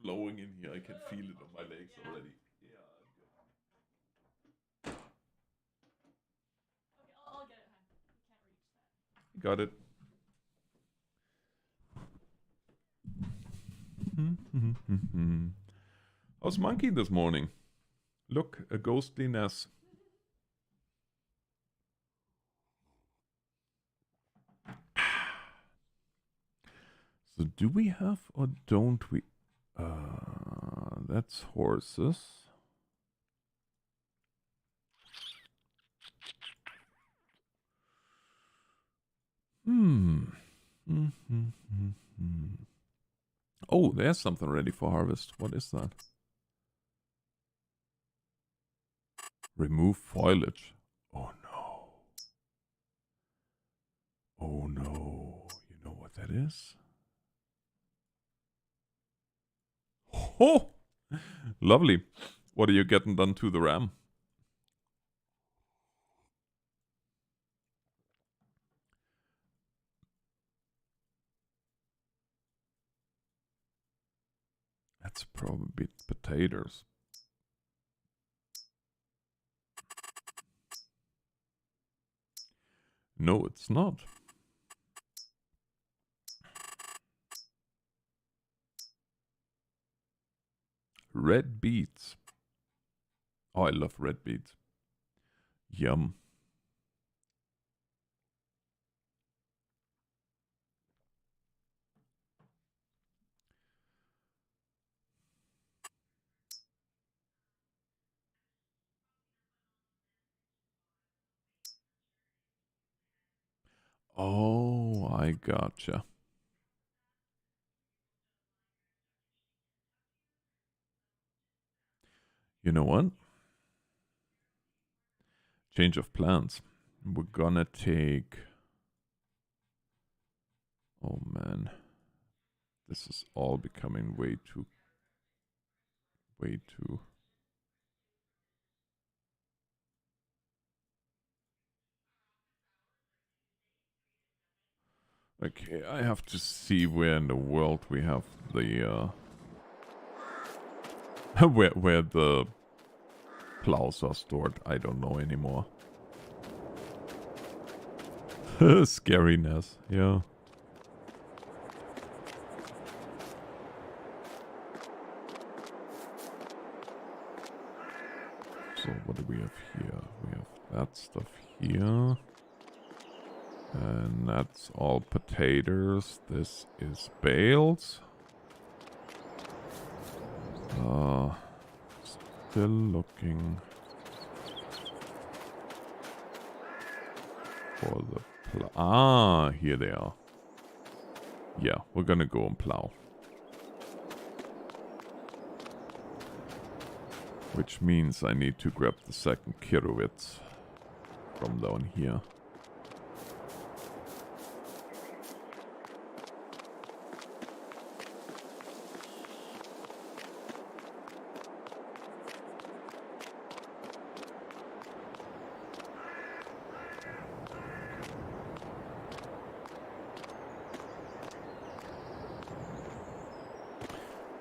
S1: flowing in here. I can feel it on my legs already. Yeah, I'm good.
S3: Okay, I'll get it, hun. We can't reach that.
S1: Got it. How's Monkey this morning? Look, a ghostliness. So do we have or don't we? That's horses. Hmm. Mm-hmm. Oh, there's something ready for harvest. What is that? Remove foliage. Oh no. Oh no. You know what that is? Oh! Lovely. What are you getting done to the ram? That's probably potatoes. No, it's not. Red beets. Oh, I love red beets. Yum. Oh, I gotcha. You know what? Change of plans. We're gonna take... Oh man. This is all becoming way too... Okay, I have to see where in the world we have the... where the plows are stored. I don't know anymore. Scariness, yeah. So what do we have here? We have that stuff here. And that's all potatoes. This is bales. Still looking for the plow. Ah, here they are. Yeah, we're gonna go and plow. Which means I need to grab the second Kirowitz from down here.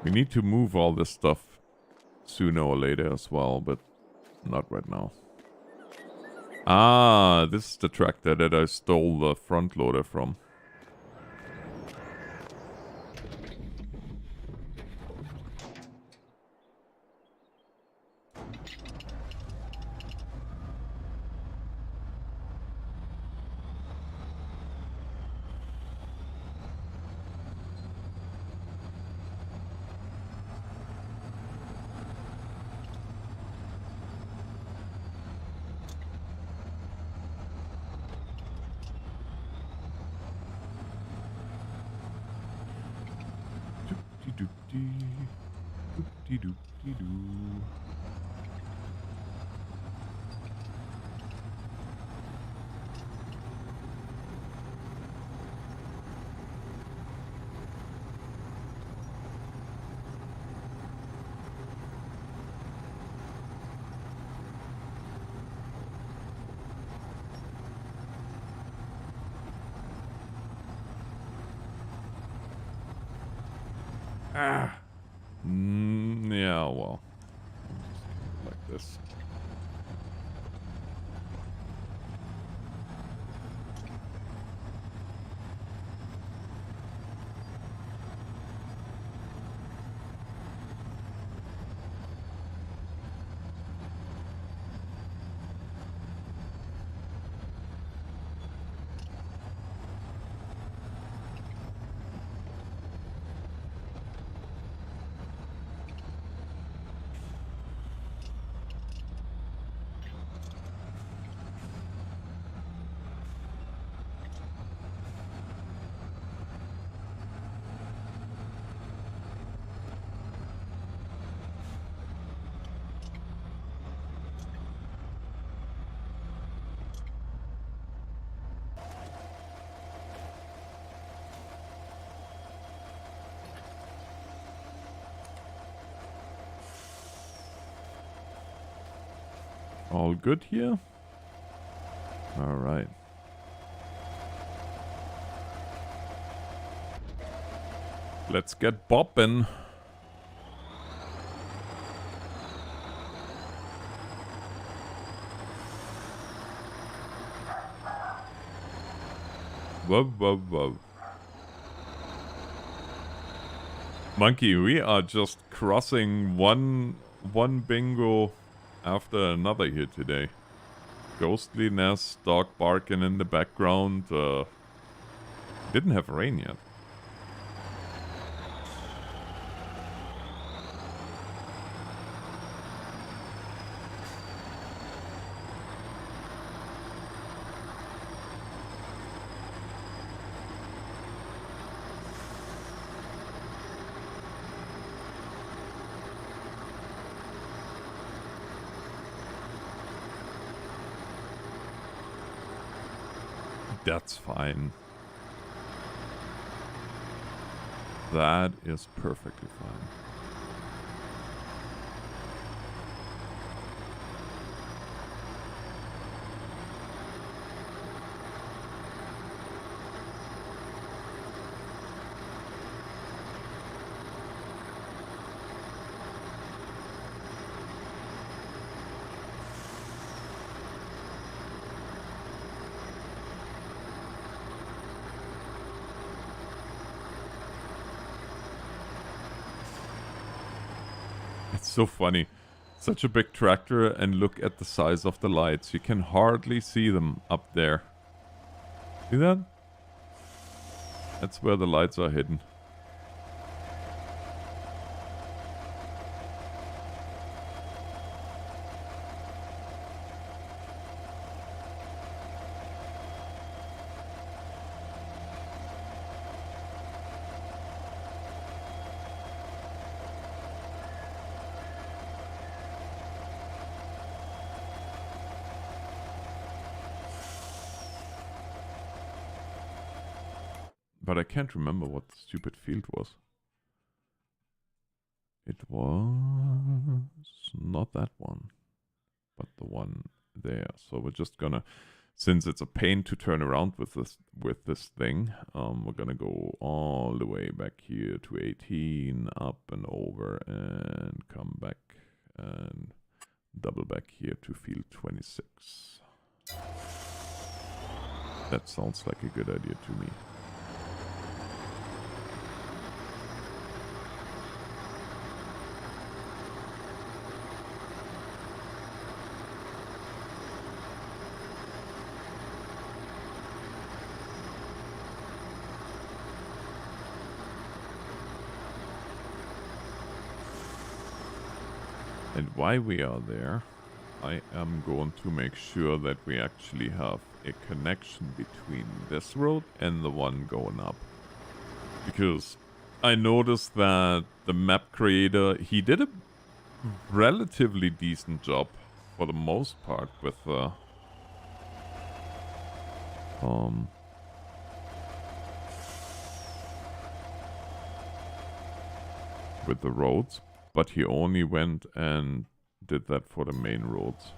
S1: We need to move all this stuff sooner or later as well, but not right now. Ah, this is the tractor that I stole the front loader from. Ah. Yeah, well. Like this. All good here? Alright. Let's get boppin'. Whoa, whoa, whoa. Monkey, we are just crossing one bingo after another here today. Ghostly nest, dog barking in the background. Didn't have rain yet. That's fine. That is perfectly fine. So funny. Such a big tractor, and look at the size of the lights. You can hardly see them up there. See that? That's where the lights are hidden. But I can't remember what the stupid field was. It was not that one, but the one there. So we're just gonna, since it's a pain to turn around with this thing, we're gonna go all the way back here to 18, up and over, and come back and double back here to field 26. That sounds like a good idea to me. And while we are there, I am going to make sure that we actually have a connection between this road and the one going up. Because I noticed that the map creator, he did a relatively decent job for the most part with the roads. But he only went and did that for the main roads.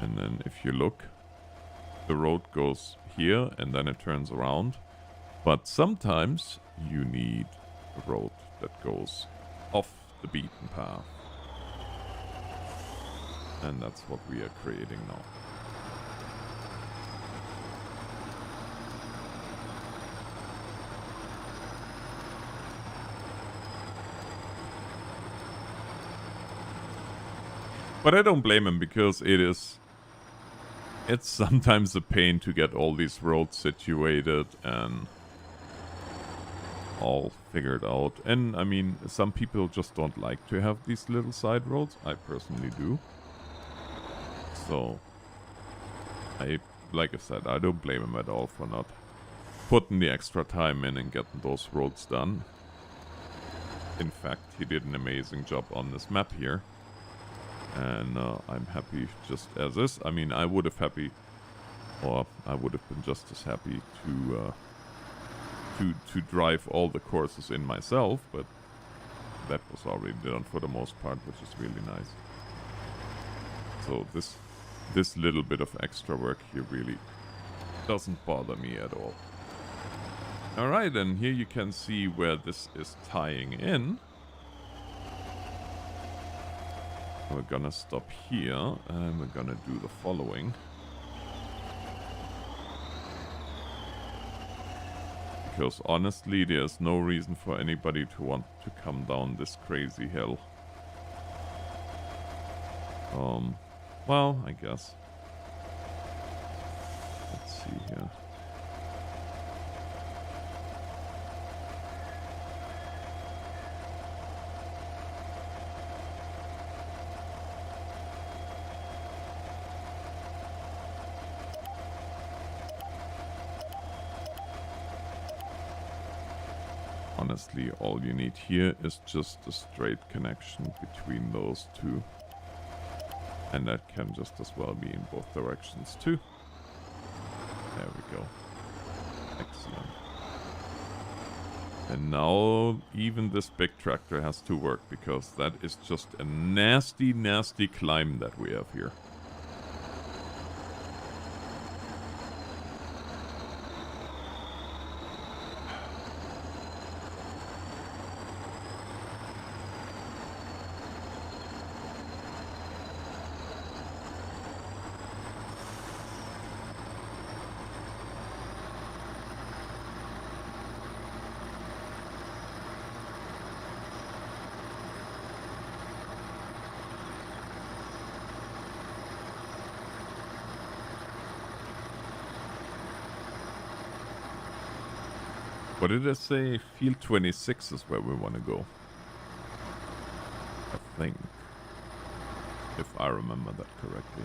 S1: And then if you look, the road goes here and then it turns around. But sometimes you need a road that goes off the beaten path. And that's what we are creating now. But I don't blame him, because it's sometimes a pain to get all these roads situated and all figured out. And I mean, some people just don't like to have these little side roads. I personally do. So, like I said, I don't blame him at all for not putting the extra time in and getting those roads done. In fact, he did an amazing job on this map here. And I'm happy just as is. I mean, I would have been just as happy to drive all the courses in myself, but that was already done for the most part, which is really nice. So this little bit of extra work here really doesn't bother me at all. Alright, and here you can see where this is tying in. We're gonna stop here, and we're gonna do the following. Because honestly, there's no reason for anybody to want to come down this crazy hill. Well, I guess. Let's see here. Honestly, all you need here is just a straight connection between those two. And that can just as well be in both directions too. There we go. Excellent. And now even this big tractor has to work, because that is just a nasty, nasty climb that we have here. What did I say? Field 26 is where we want to go. I think. If I remember that correctly.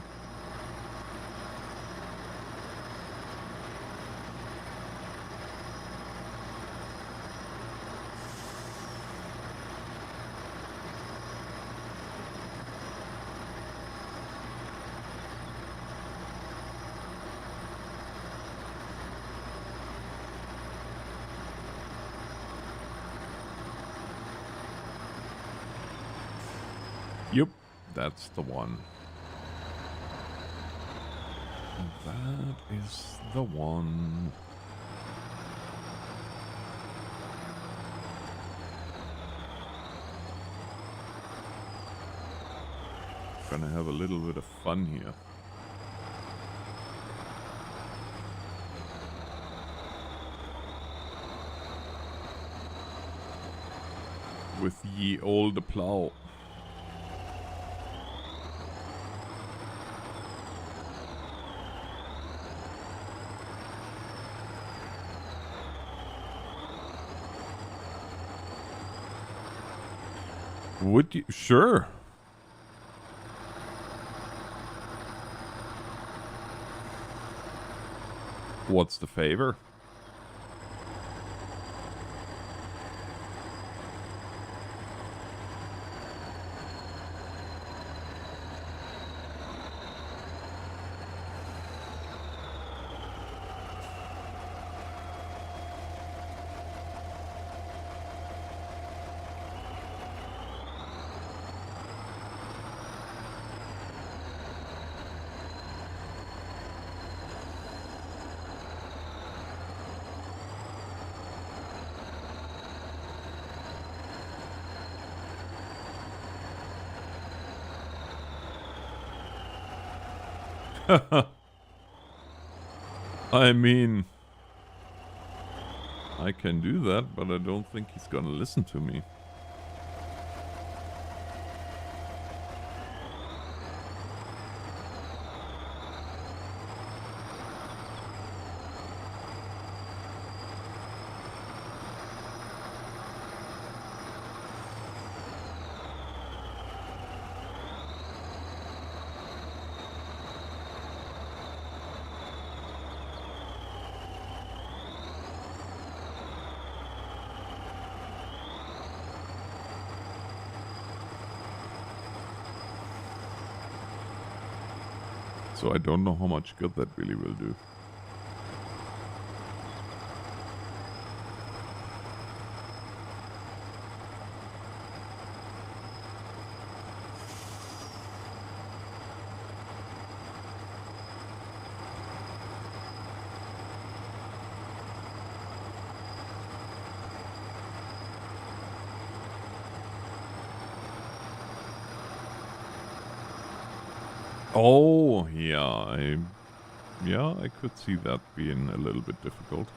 S1: Yep, that's the one. That is the one. Gonna have a little bit of fun here. With ye olde plow. Would you? Sure. What's the favor? I mean, I can do that, but I don't think he's gonna listen to me. So I don't know how much good that really will do. Oh, yeah, I could see that being a little bit difficult.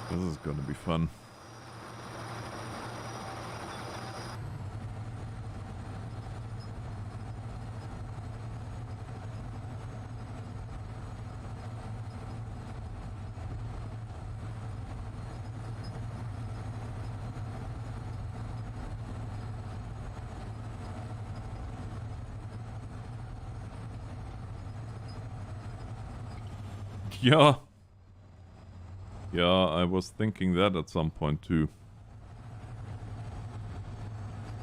S1: This is gonna be fun. Yeah. Yeah, I was thinking that at some point too.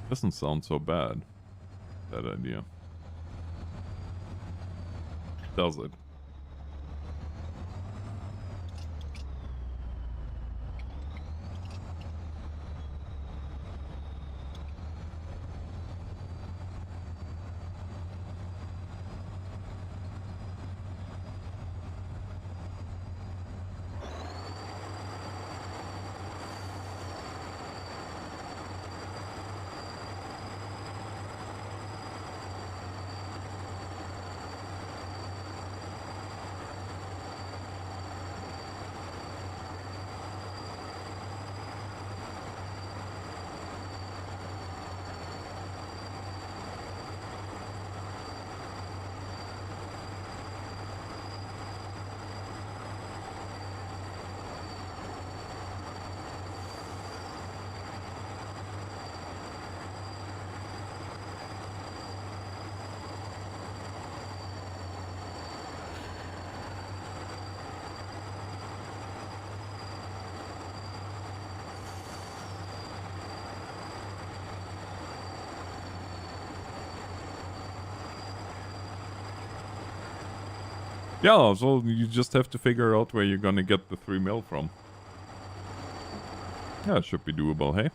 S1: Doesn't sound so bad, that idea. Does it? Yeah, so you just have to figure out where you're gonna get the 3 mil from. Yeah, it should be doable, hey?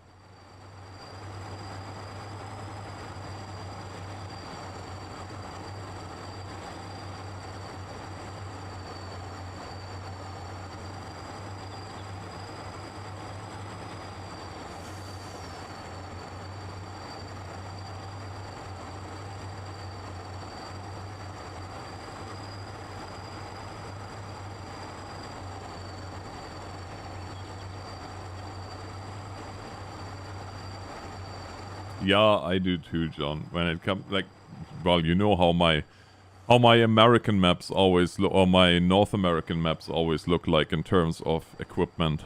S1: Yeah, I do too, John. When it comes, like, well, you know how my American maps always look, or my North American maps always look like in terms of equipment.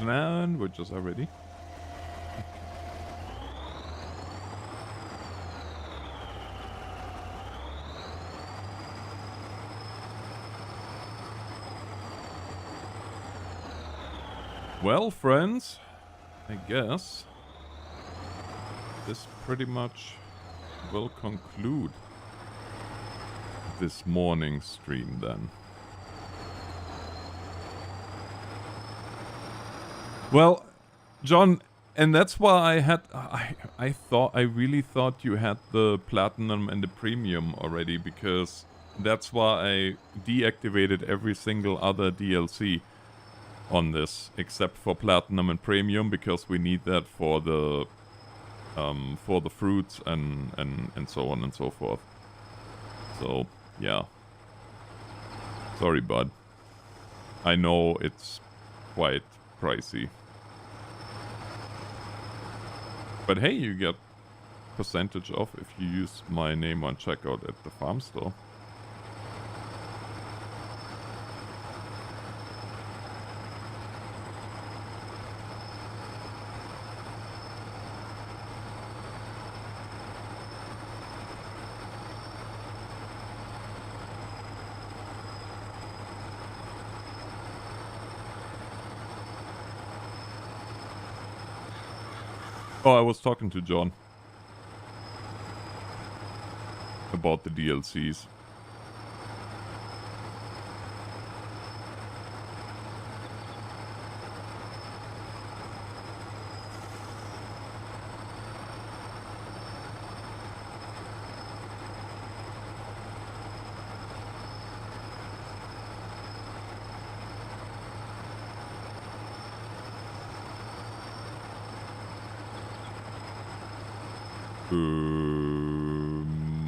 S1: sandwiches already. Well, friends, I guess this pretty much will conclude this morning stream then. Well, John, and that's why I really thought you had the platinum and the premium already, because that's why I deactivated every single other DLC on this except for platinum and premium, because we need that for the fruits and so on and so forth. So yeah, sorry bud, I know it's quite pricey, but hey, you get percentage off if you use my name on checkout at the farm store. Oh, I was talking to John about the DLCs.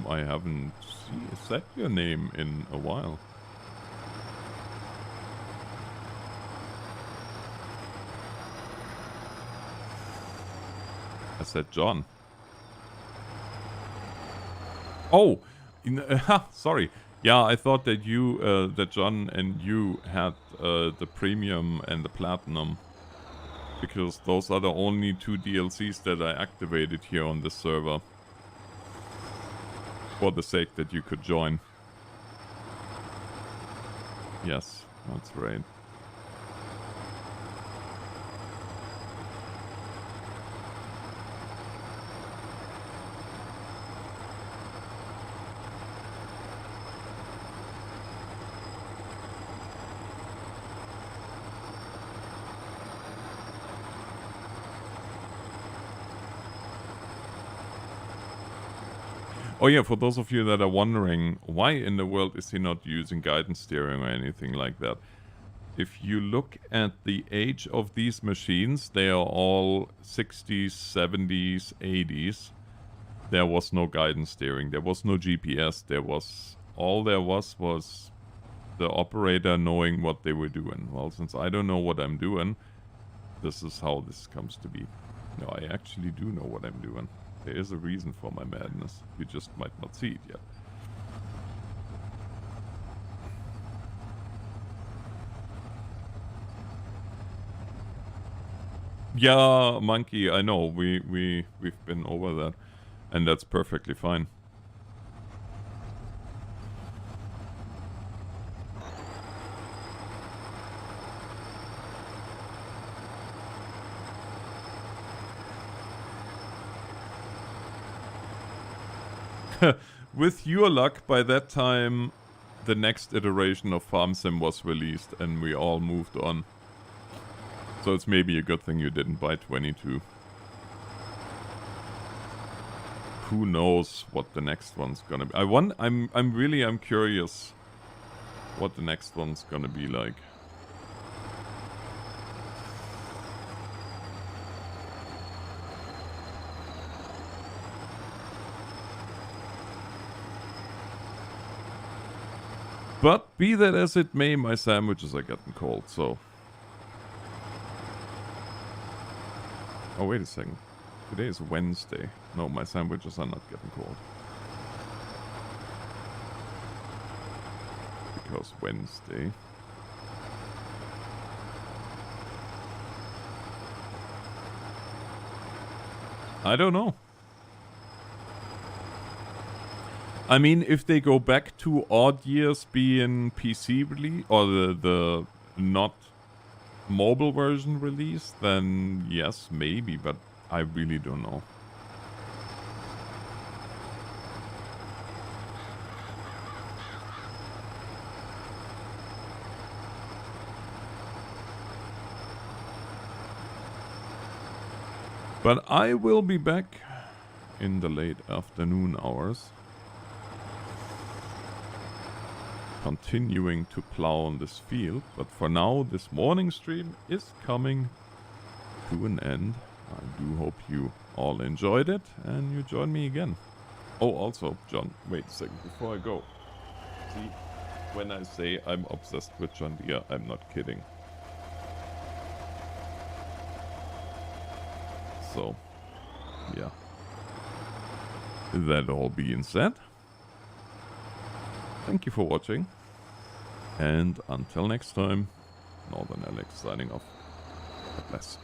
S1: I haven't said your name in a while. I said John. Oh, sorry. Yeah, I thought that you, that John and you had the premium and the platinum, because those are the only two DLCs that I activated here on this server, for the sake that you could join. Yes, that's right. Oh yeah, for those of you that are wondering, why in the world is he not using guidance steering or anything like that? If you look at the age of these machines, they are all 60s, 70s, 80s. There was no guidance steering, there was no GPS, all there was the operator knowing what they were doing. Well, since I don't know what I'm doing, this is how this comes to be. No, I actually do know what I'm doing. There is a reason for my madness. You just might not see it yet. Yeah, monkey, I know. We've been over that. And that's perfectly fine. With your luck, by that time, the next iteration of Farm Sim was released and we all moved on. So it's maybe a good thing you didn't buy 22. Who knows what the next one's gonna be. I'm curious what the next one's gonna be like. But be that as it may, my sandwiches are getting cold, so... Oh, wait a second. Today is Wednesday. No, my sandwiches are not getting cold. Because Wednesday... I don't know. I mean, if they go back to odd years being PC release, or the not mobile version release, then yes, maybe, but I really don't know. But I will be back in the late afternoon hours, continuing to plow on this field. But for now, this morning stream is coming to an end. I do hope you all enjoyed it and you join me again. Oh, also, John, wait a second before I go. See, when I say I'm obsessed with John Deere, I'm not kidding. So, yeah. That all being said, thank you for watching. And until next time, Northern Alex signing off. God bless.